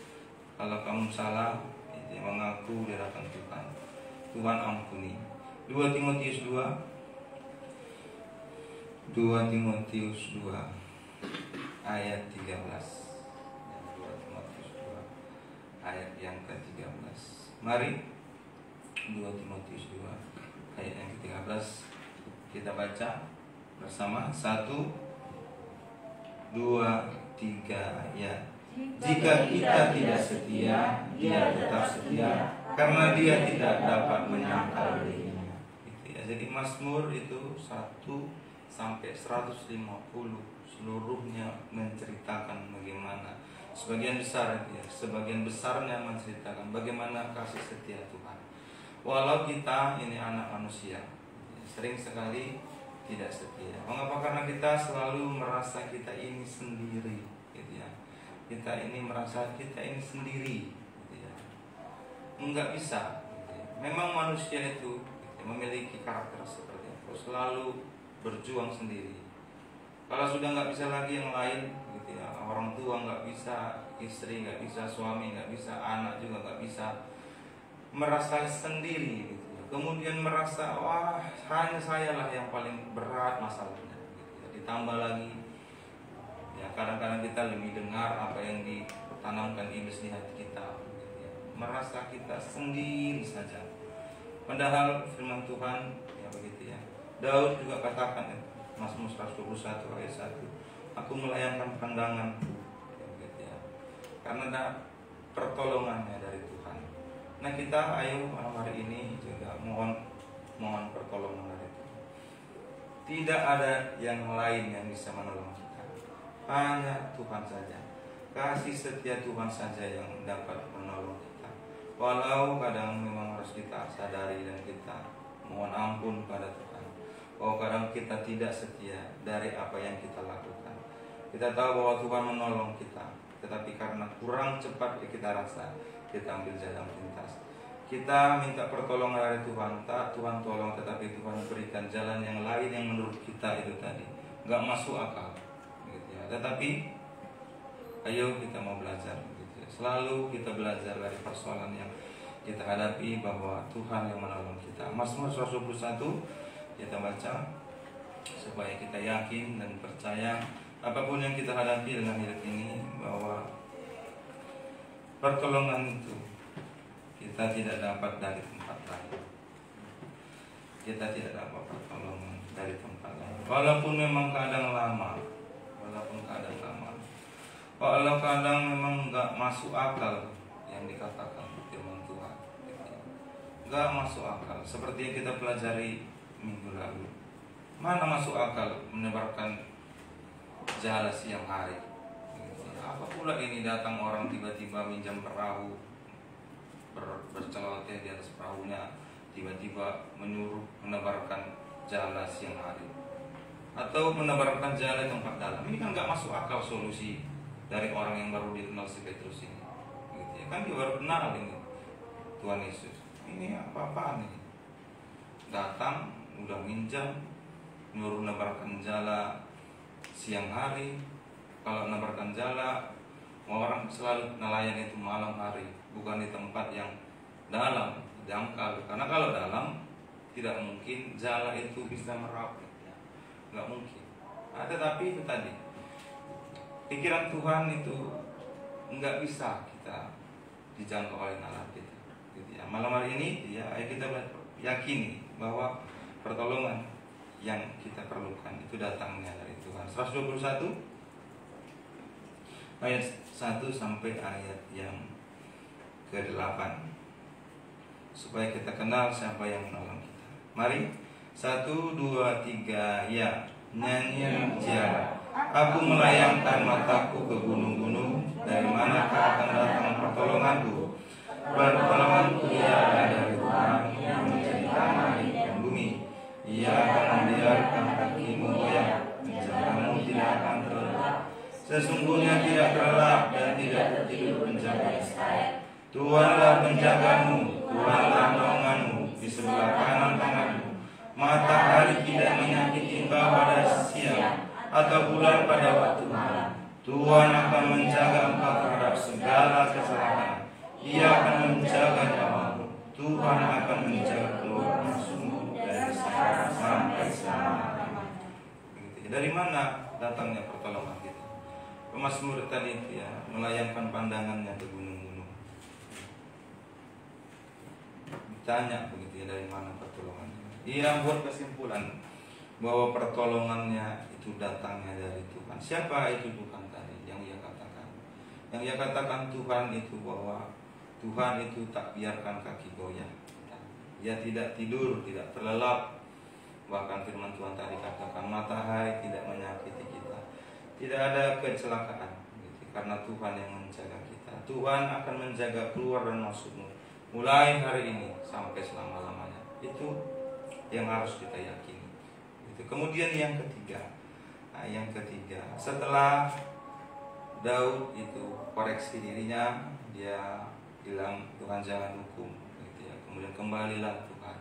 kalau kamu salah, mengaku di hadapan Tuhan, Tuhan ampuni. 2 Timotius 2 ayat 13. 2 Timotius 2 ayat yang ke-13. Mari 2 Timotius 2 ayat yang ke-13 kita baca bersama. 1, 2, 3 ya. Jika kita tidak setia, dia tetap setia, karena dia tidak dapat menyangkal dirinya. Gitu ya. Jadi Mazmur itu 1 sampai 150 seluruhnya menceritakan bagaimana sebagian besarnya menceritakan bagaimana kasih setia Tuhan. Walau kita ini anak manusia, sering sekali tidak setia. Mengapa? Karena kita selalu merasa kita ini sendiri, gitu ya. Kita ini merasa kita ini sendiri, gitu ya. Enggak bisa. Gitu ya. Memang manusia itu gitu ya, memiliki karakter seperti itu, selalu berjuang sendiri. Kalau sudah nggak bisa lagi yang lain, gitu ya. Orang tua nggak bisa, istri nggak bisa, suami nggak bisa, anak juga nggak bisa, merasa sendiri. Gitu. Kemudian merasa wah hanya saya lah yang paling berat masalahnya gitu. Ditambah lagi ya kadang-kadang kita lebih dengar apa yang ditanamkan iblis di hati kita gitu ya. Merasa kita sendiri saja. Padahal firman Tuhan ya begitu ya. Daud juga katakan ya, Mazmur 121 ayat 1, aku melayangkan pandanganku ya, begitu ya. Karena ada pertolongannya dari Tuhan. Nah kita ayo malam hari ini juga mohon pertolongan dari Tuhan. Tidak ada yang lain yang bisa menolong kita, hanya Tuhan saja. Kasih setia Tuhan saja yang dapat menolong kita. Walau kadang memang harus kita sadari dan kita mohon ampun pada Tuhan. Bahwa kadang kita tidak setia dari apa yang kita lakukan. Kita tahu bahwa Tuhan menolong kita, tetapi karena kurang cepat kita rasa, kita ambil jalan pintas. Kita minta pertolongan dari Tuhan, tak Tuhan tolong, tetapi Tuhan berikan jalan yang lain yang menurut kita itu tadi nggak masuk akal, gitu ya. Tetapi ayo kita mau belajar, gitu ya. Selalu kita belajar dari persoalan yang kita hadapi bahwa Tuhan yang menolong kita. Mazmur 121 kita baca supaya kita yakin dan percaya apapun yang kita hadapi dalam hidup ini bahwa pertolongan itu kita tidak dapat dari tempat lain. Kita tidak dapat pertolongan dari tempat lain. Walaupun memang kadang lama, walau kadang memang nggak masuk akal yang dikatakan firman Tuhan, nggak masuk akal. Seperti yang kita pelajari minggu lalu, mana masuk akal menebarkan jala siang hari? Apa pula ini datang orang tiba-tiba minjam perahu, berceloteh di atas perahunya, tiba-tiba menyuruh menebarkan jala siang hari atau menebarkan jala tempat dalam. Ini kan nggak masuk akal solusi dari orang yang baru dikenal si Petrus ini, gitu ya. Kan dia baru kenal ini Tuhan Yesus. Ini apa-apaan ini? Datang udah minjam, nyuruh menebarkan jala siang hari. Kalau menebarkan jala, orang selalu nelayan itu malam hari, bukan di tempat yang dalam, dangkal. Karena kalau dalam, tidak mungkin jala itu bisa meraup, nggak mungkin. Tetapi itu tadi, pikiran Tuhan itu nggak bisa kita dijangkau oleh nalar kita. Gitu ya. Malam hari ini, ya, kita yakini bahwa pertolongan yang kita perlukan itu datangnya dari Tuhan. 121 ayat 1 sampai ayat yang ke-8, supaya kita kenal siapa yang menolong kita. Mari 1, 2, 3 ya. Nyanyian jala. Aku melayangkan mataku ke gunung-gunung, dari manakah akan datang pertolonganku? Pertolonganku ialah dari Tuhan yang menciptakan langit dan bumi. Ia akan membiarkan kakimu goyah, menjagamu tidak akan terlelap. Sesungguhnya tidak terlelap dan tidak tertidur menjaga Israel. Tuhanlah penjagamu, Tuhanlah naunganmu di sebelah kanan tanganmu. Matahari tidak menyakiti engkau pada siang, atau bulan pada waktu malam. Tuhan akan menjaga engkau terhadap segala kecelakaan. Ia akan menjaga nyawamu. Tuhan akan menjaga keluar masukmu dari sekarang sampai selama-lamanya. Dari mana datangnya pertolongan kita? Pemazmur tadi ya melayangkan pandangannya ke gunung-gunung. Ditanya begitu ya, dari mana pertolongannya? Ia buat kesimpulan bahwa pertolongannya itu datangnya dari Tuhan. Siapa itu Tuhan tadi yang ia katakan? Yang ia katakan Tuhan itu bahwa Tuhan itu tak biarkan kaki goyah. Ia tidak tidur, tidak terlelap. Bahkan firman Tuhan tadi katakan matahari tidak menyakiti kita. Tidak ada kecelakaan, gitu. Karena Tuhan yang menjaga kita. Tuhan akan menjaga keluar dan masukmu mulai hari ini sampai selama-lamanya. Itu yang harus kita yakini. Gitu. Kemudian yang ketiga, setelah Daud itu koreksi dirinya, dia bilang Tuhan jangan hukum, gitu ya. Kemudian kembalilah Tuhan,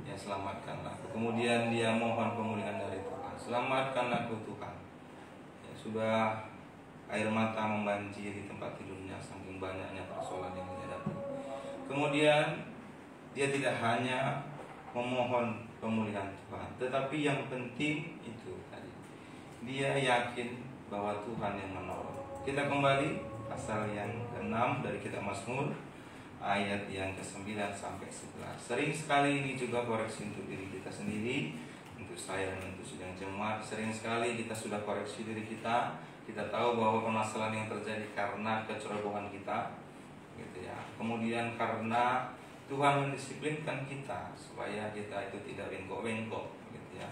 ya selamatkanlah aku. Kemudian dia mohon pemulihan dari Tuhan, selamatkanlah aku Tuhan. Sudah air mata membanjiri tempat tidurnya saking banyaknya persoalan yang dihadapi. Kemudian dia tidak hanya memohon pemulihan Tuhan, tetapi yang penting itu tadi, dia yakin bahwa Tuhan yang menolong. Kita kembali pasal yang ke-6 dari kitab Mazmur, ayat yang ke-9 sampai 11. Sering sekali ini juga koreksi untuk diri kita sendiri, untuk saya dan untuk sidang jemaat. Sering sekali kita sudah koreksi diri kita. Kita tahu bahwa permasalahan yang terjadi karena kecerobohan kita, gitu ya. Kemudian karena Tuhan mendisiplinkan kita supaya kita itu tidak bengkok-bengkok, gitu ya.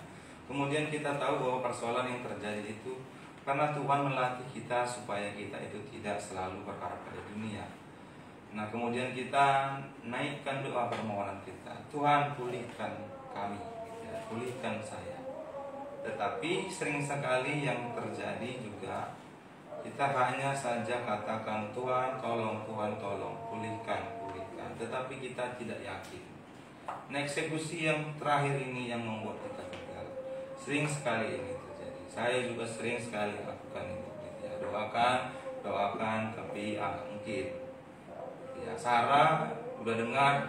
Kemudian kita tahu bahwa persoalan yang terjadi itu karena Tuhan melatih kita supaya kita itu tidak selalu berharap pada dunia. Nah, kemudian kita naikkan doa permohonan kita. Tuhan, pulihkan kami, ya, pulihkan saya. Tetapi sering sekali yang terjadi juga, kita hanya saja katakan, Tuhan tolong, pulihkan. Tetapi kita tidak yakin. Nah, eksekusi yang terakhir ini yang membuat kita gagal. Sering sekali ini terjadi. Saya juga sering sekali lakukan itu. Ya, doakan, tapi mungkin. Ya, Sarah udah dengar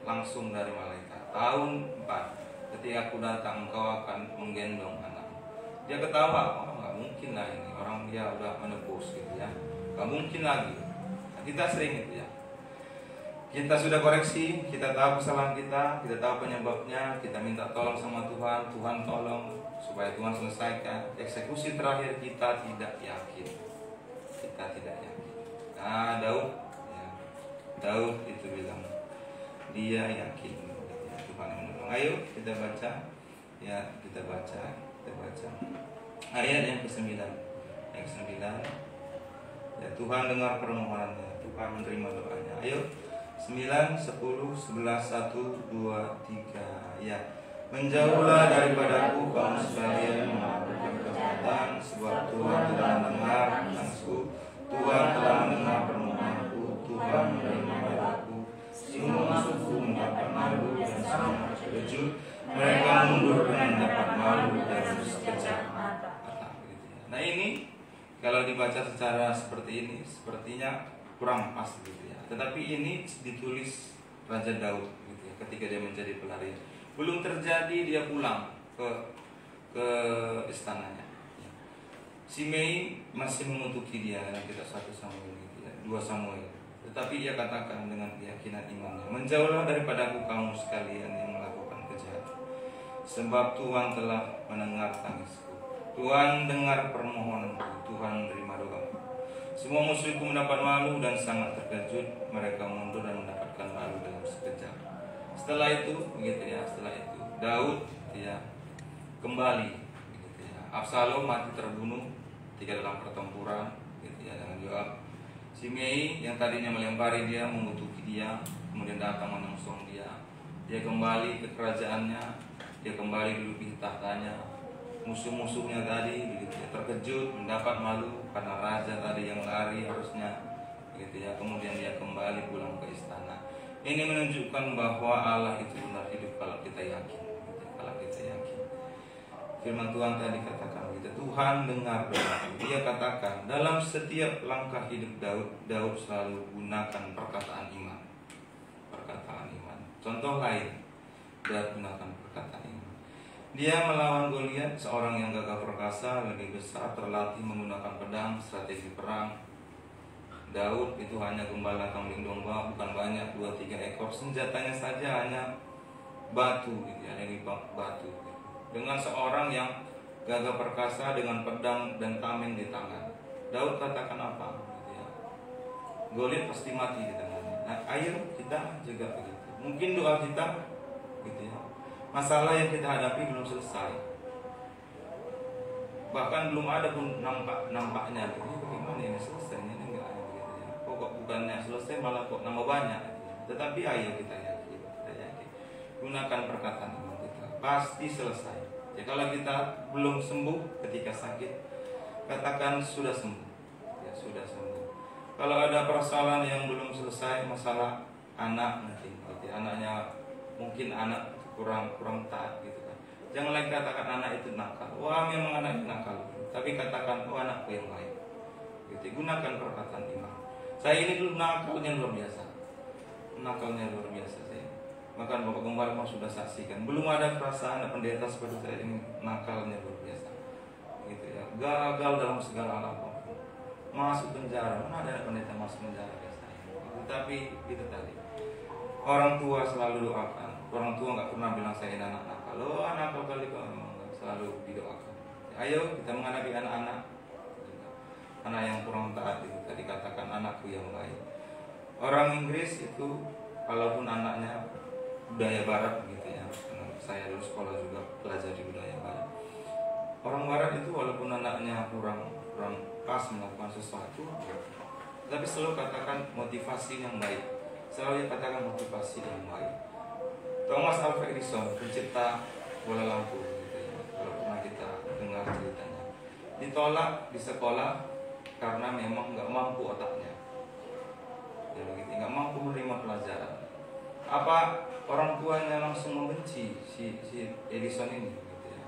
langsung dari malaikat. Tahun 4, ketika aku datang, engkau akan menggendong anak. Dia ketawa, nggak mungkin lah ini. Orang dia udah menebus gitu ya. Nggak mungkin lagi. Nah, kita sering itu ya. Kita sudah koreksi, kita tahu kesalahan kita tahu penyebabnya, kita minta tolong sama Tuhan, Tuhan tolong supaya Tuhan selesaikan. Eksekusi terakhir kita tidak yakin. Nah, Daud itu bilang dia yakin ya, Tuhan yang menolong. Ayo kita baca ayat yang ke-9. Ya, Tuhan dengar permohonannya, Tuhan menerima doanya. Ayo 9, 10, 11, 1, 2, 3. Ya, menjauhlah daripadaku kaum sekalian melakukan kejahatan, sebab Tuhan telah mendengar tangisku, Tuhan telah mendengar permohonanku, Tuhan menerima doaku. Semua musuhku mendapat malu dan semua terkejut, mereka mundur dan mendapat malu dan sekejap mata. Nah, ini kalau dibaca secara seperti ini, sepertinya kurang pas gitu ya. Tetapi ini ditulis Raja Daud gitu ya, ketika dia menjadi pelari. Belum terjadi dia pulang ke istananya. Simei masih mengutuki dia dalam kitab 1 Samuel gitu ya, 2 Samuel. Tetapi ia katakan dengan keyakinan imannya, menjauhlah daripadaku kamu sekalian yang melakukan kejahatan, sebab Tuhan telah mendengar tangisku, Tuhan dengar permohonanku, Tuhan menerima doaku. Semua musuhku mendapat malu dan sangat terkejut, mereka mundur dan mendapatkan malu dalam sekejap. Setelah itu Daud ya kembali gitu ya. Absalom mati terbunuh ketika dalam pertempuran gitu ya, dengan Yoab. Simei yang tadinya melempari dia, mengutuki dia, kemudian datang menyongsong dia. Dia kembali ke kerajaannya, dia kembali duduk di tahtanya. Musuh-musuhnya tadi begitu ya, terkejut, mendapat malu karena raja tadi yang lari harusnya gitu ya. Kemudian dia kembali pulang ke istana. Ini menunjukkan bahwa Allah itu benar hidup kalau kita yakin gitu, kalau kita yakin. Firman Tuhan tadi katakan gitu, Tuhan dengar doa. Dia katakan dalam setiap langkah hidup Daud selalu gunakan perkataan iman. Contoh lain, Daud gunakan perkataan iman. Dia melawan Goliat, seorang yang gagah perkasa, lebih besar, terlatih menggunakan pedang, strategi perang. Daud itu hanya gembala kambing domba, bukan banyak, 2-3 ekor. Senjatanya saja hanya batu, gitu ya, batu. Dengan seorang yang gagah perkasa dengan pedang dan tameng di tangan, Daud katakan apa? Gitu ya. Goliat pasti mati di tangannya. Nah, ayo kita juga begitu. Mungkin doa kita, gitu ya. Masalah yang kita hadapi belum selesai, bahkan belum ada pun nampaknya. Ini bagaimana ini selesainya? Ini enggak ada gitu ya. Kok bukannya selesai malah kok nambah banyak. Gitu ya. Tetapi ayo kita yakin. Gunakan perkataan iman kita, pasti selesai. Ya, kalau kita belum sembuh ketika sakit, katakan sudah sembuh. Ya, sudah sembuh. Kalau ada persoalan yang belum selesai, masalah anak mungkin, gitu. Anaknya mungkin anak kurang taat gitu kan. Jangan lagi katakan anak itu nakal. Wah, memang anak itu nakal. Tapi katakan, oh anakku yang baik. Gitu. Gunakan perkataan iman. Saya ini dulu nakalnya luar biasa. Saya. Bahkan Bapak Gembala mau sudah saksikan. Belum ada perasaan pendeta seperti saya ini nakalnya luar biasa. Gitu ya. Gagal dalam segala hal apapun. Masuk penjara. Mana ada pendeta masuk penjara biasanya. Tapi itu tadi. Orang tua selalu doakan. Orang tua nggak pernah bilang saya ini anak nakal. Lo anak nakal kali kok, selalu didoakan. Ayo kita menghadapi anak-anak, anak yang kurang taat itu tadi katakan anakku yang baik. Orang Inggris itu walaupun anaknya budaya Barat gitu ya, saya dulu sekolah juga pelajari budaya Barat. Orang Barat itu walaupun anaknya kurang pas melakukan sesuatu, Tapi selalu katakan motivasi yang baik. Selalu katakan motivasi yang baik. Thomas Alva Edison, pencipta bola lampu, gitu ya. Kalau pernah kita dengar ceritanya, ditolak di sekolah karena memang nggak mampu otaknya. Ya begitu, nggak mampu menerima pelajaran. Apa orang tuanya langsung membenci si Edison ini? Gitu ya.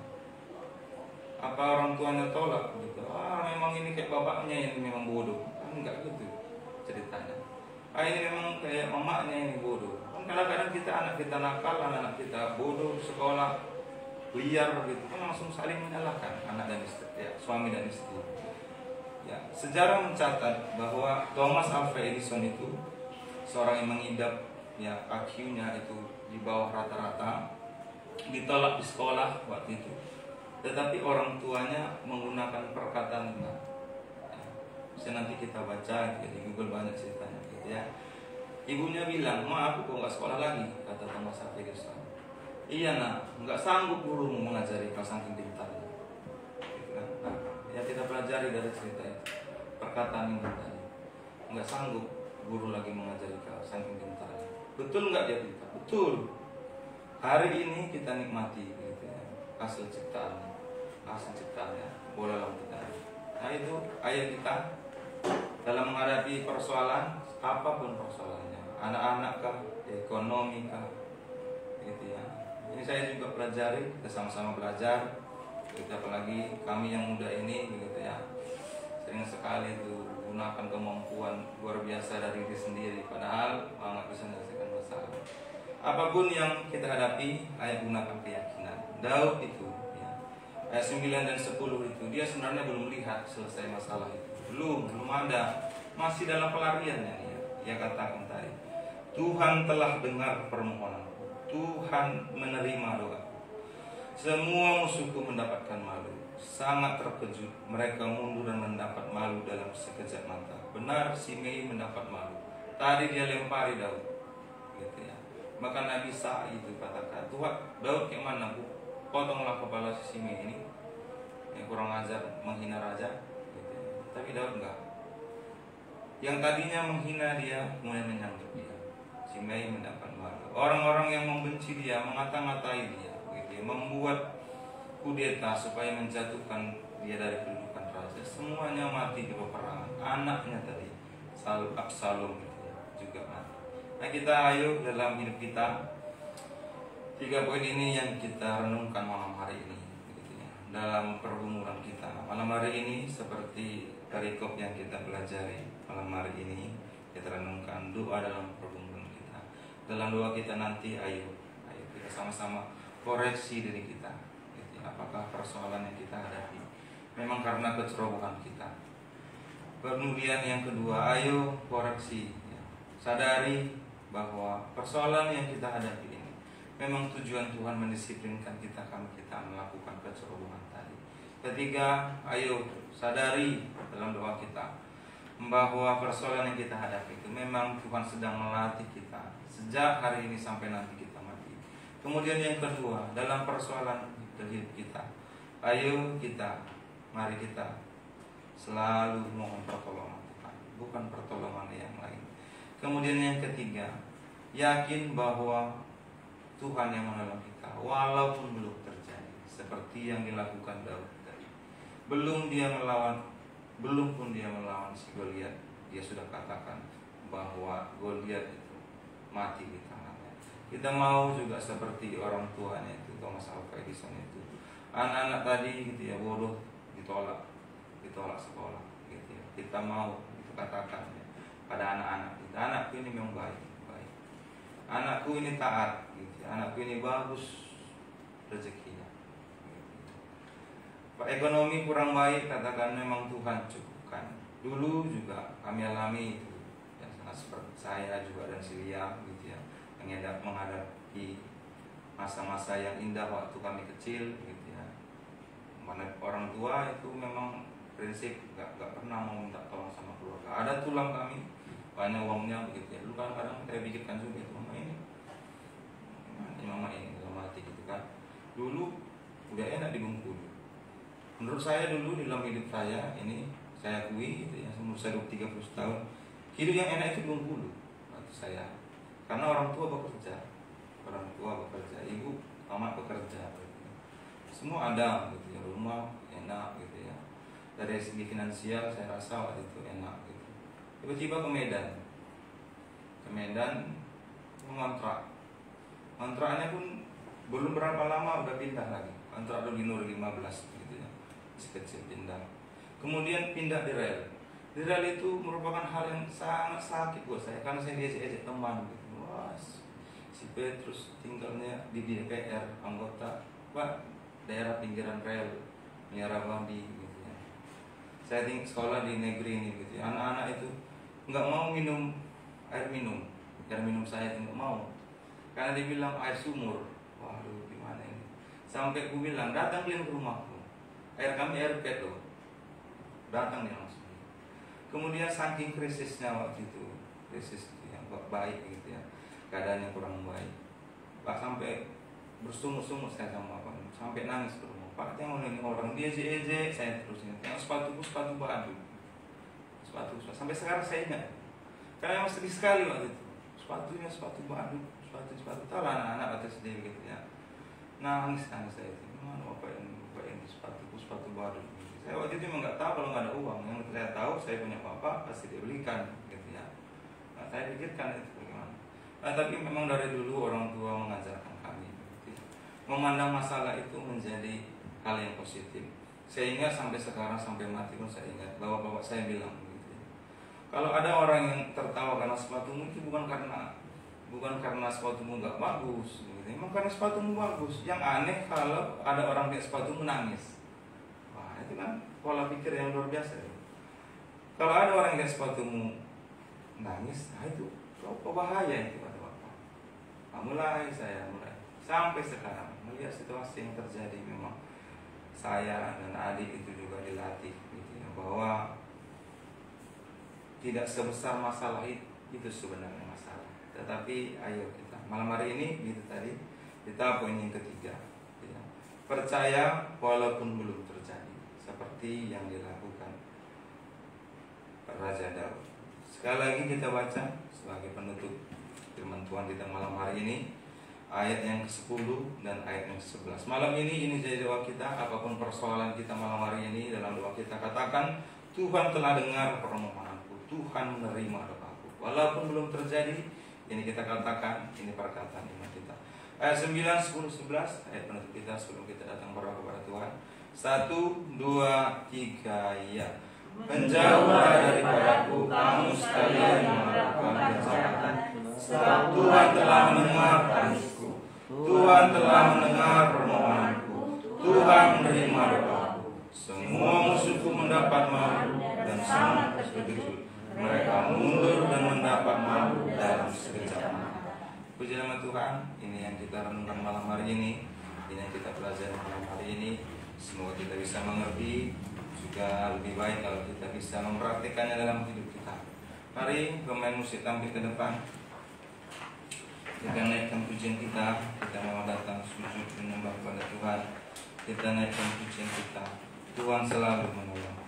Apa orang tuanya tolak? Gitu. Memang ini kayak bapaknya ini memang bodoh. Enggak gitu ceritanya. Ini memang kayak mamanya ini bodoh. Kan kadang-kadang kita anak kita nakal, anak kita bodoh, sekolah liar gitu, kan langsung saling menyalahkan anak dan istri, ya, suami dan istri. Ya, sejarah mencatat bahwa Thomas Alva Edison itu seorang yang mengidap ya IQ-nya itu di bawah rata-rata, ditolak di sekolah waktu itu. Tetapi orang tuanya menggunakan perkataan benar. Bisa nanti kita baca di Google banyak ceritanya gitu ya. Ibunya bilang, "Ma, aku kok nggak sekolah lagi," kata Thomas Alva Edison. "Iya nak, nggak sanggup gurumu mengajari kau saking pintarnya." Gitu kan? Nah, ya kita pelajari dari cerita itu. Perkataan ini tadi, nggak sanggup guru lagi mengajari kau saking pintarnya. Betul nggak dia pintar? Betul. Hari ini kita nikmati gitu ya, hasil ciptaannya, bola lampu tadi. Nah itu ayat kita dalam menghadapi persoalan apapun persoalannya, anak-anak kah, ekonomi kah, gitu ya. Ini saya juga pelajari, kita sama-sama belajar. Kita apalagi kami yang muda ini, gitu ya. Sering sekali itu gunakan kemampuan luar biasa dari diri sendiri, padahal nggak bisa menyelesaikan masalah. Apapun yang kita hadapi, ayo gunakan keyakinan. Daud itu, ya, ayat 9 dan 10 itu, dia sebenarnya belum lihat selesai masalah itu. Belum ada, masih dalam pelariannya dia. Dia katakan tadi, Tuhan telah dengar permohonanku, Tuhan menerima doaku. Semua musuhku mendapatkan malu, sangat terkejut. Mereka mundur dan mendapat malu dalam sekejap mata. Benar, Simei mendapat malu. Tadi dia lempari Daud, gitu ya. Maka Nabi Sa itu katakan, "Tuhan, Daud yang mana, Bu? Potonglah kepala si Simei ini, yang kurang ajar menghina raja." Gitu ya. Tapi Daud enggak. Yang tadinya menghina dia, kemudian menyambut dia. Simei mendapat malu. Orang-orang yang membenci dia, mengata-ngatai dia, gitu ya, membuat kudeta supaya menjatuhkan dia dari kedudukan raja. Semuanya mati di peperangan. Anaknya tadi, Absalom gitu ya, juga mati. Nah kita ayo dalam hidup kita, 3 poin ini yang kita renungkan malam hari ini, gitu ya, dalam pergumulan kita. Malam hari ini seperti perikop yang kita pelajari malam hari ini, kita renungkan doa dalam pergumulan kita. Dalam doa kita nanti, ayo kita sama-sama koreksi diri kita. Gitu ya. Apakah persoalan yang kita hadapi memang karena kecerobohan kita? Kemudian yang kedua, ayo koreksi, ya. Sadari bahwa persoalan yang kita hadapi ini memang tujuan Tuhan mendisiplinkan kita kalau kita melakukan kecerobohan tadi. Ketiga, ayo sadari dalam doa kita bahwa persoalan yang kita hadapi itu memang Tuhan sedang melatih kita sejak hari ini sampai nanti kita mati. Kemudian yang kedua, dalam persoalan hidup kita, mari kita selalu mohon pertolongan Tuhan, bukan pertolongan yang lain. Kemudian yang ketiga, yakin bahwa Tuhan yang menolong kita walaupun belum terjadi seperti yang dilakukan Daud tadi. Belum pun dia melawan si Goliat, dia sudah katakan bahwa Goliat itu mati di tangannya. Kita mau juga seperti orang tuanya itu, Thomas Alva Edison itu. Anak-anak tadi gitu ya, bodoh, ditolak sekolah gitu ya. Kita mau kita katakan ya, pada anak-anak kita, anakku ini memang baik. Anakku ini taat gitu ya. Anakku ini bagus rezekinya. Pak ekonomi kurang baik, katakan memang Tuhan cukupkan. Dulu juga kami alami itu, ya, seperti saya juga dan Silia gitu ya, menghadapi masa-masa yang indah waktu kami kecil gitu ya. Mana orang tua itu memang prinsip gak pernah mau minta tolong sama keluarga. Ada tulang kami, banyak uangnya begitu ya. Dulu kadang-kadang saya pikirkan juga itu, mama ini dalam hati gitu kan. Dulu udah enak di Bengkulu. Menurut saya dulu dalam hidup saya ini, saya akui gitu ya, umur saya 30 tahun, Hidup yang enak itu belum dulu waktu saya. Karena orang tua bekerja, ibu, mama bekerja, gitu. Semua ada, gitu ya, rumah enak, gitu ya. Dari segi finansial saya rasa waktu itu enak, gitu. Tiba-tiba ke Medan mengontrak. Kontraknya pun belum berapa lama udah pindah lagi. Kontrak dulu di Nur 15, gitu ya. Masih kecil pindah. Kemudian pindah di rel. Di rel itu merupakan hal yang sangat sakit buat saya karena saya diajak teman, gitu. Wah, si Petrus tinggalnya di DPR, anggota daerah pinggiran rel, Miara Bandi, gitu ya. Saya sekolah di negeri ini, gitu ya. Anak-anak itu nggak mau minum air minum saya itu nggak mau karena dia bilang air sumur. Waduh, gimana ini? Sampai aku bilang datang kalian ke rumahku, air kami air pet loh, datang dia langsung. Kemudian saking krisisnya waktu itu, krisis yang baik, gitu ya, keadaannya kurang baik, Pak, sampai bersungut-sungut saya sama Pak, sampai nangis ke rumah. Pak, tengok ini orang dia ejek saya terus ini, tengok sepatu baju, sepatu sampai sekarang saya ingat karena memang sedih sekali waktu itu. Sepatu baju, tahu anak-anak atas sendiri, gitu ya. Nangis saya itu, gimana bapak ini sepatu baju. Saya waktu itu memang nggak tahu kalau nggak ada uang. Yang saya tahu saya punya bapak pasti dia belikan, gitu ya. Nah, saya pikirkan itu bagaimana. Nah, tapi memang dari dulu orang tua mengajarkan kami, gitu ya, memandang masalah itu menjadi hal yang positif. Saya ingat sampai sekarang, sampai mati pun saya ingat bahwa bapak saya bilang, gitu ya, kalau ada orang yang tertawa karena sepatumu itu bukan karena sepatumu nggak bagus, gitu. Memang karena sepatumu bagus. Yang aneh kalau ada orang lihat sepatumu nangis. Itu kan pola pikir yang luar biasa ya. Kalau ada orang yang lihat sepatumu nangis, nah itu bahaya itu kata bapak. Nah, mulai sampai sekarang melihat situasi yang terjadi, memang saya dan adik itu juga dilatih, gitu ya, bahwa tidak sebesar masalah itu sebenarnya masalah. Tetapi ayo kita malam hari ini, gitu tadi kita poin yang ketiga, gitu ya, percaya walaupun belum terjadi, seperti yang dilakukan Raja Daud. Sekali lagi kita baca sebagai penutup firman Tuhan kita malam hari ini, ayat yang ke-10 dan ayat yang ke-11. Malam ini jadi doa kita. Apapun persoalan kita malam hari ini, dalam doa kita katakan, Tuhan telah dengar permohonanku, Tuhan menerima doaku. Walaupun belum terjadi, ini kita katakan, ini perkataan iman kita. Ayat 9, 10, 11, ayat penutup kita sebelum kita datang berdoa kepada Tuhan. 1, 2, 3, ya. Menjauhlah daripadaku kamu sekalian yang melakukan kejahatan, sebab Tuhan telah mendengar tangisku, Tuhan telah mendengar permohonanku, Tuhan menerima doaku. Semua musuhku mendapat malu dan sangat terkejut, mereka mundur dan mendapat malu dalam sekejap mata. Puji nama Tuhan. Ini yang kita renungkan malam hari ini, ini yang kita pelajari malam hari ini. Semoga kita bisa mengerti, juga lebih baik kalau kita bisa mempraktikkannya dalam hidup kita. Mari pemain musik tampil ke depan. Kita naikkan pujian kita mau datang sujud menyembah kepada Tuhan. Kita naikkan pujian kita. Tuhan selalu menolong.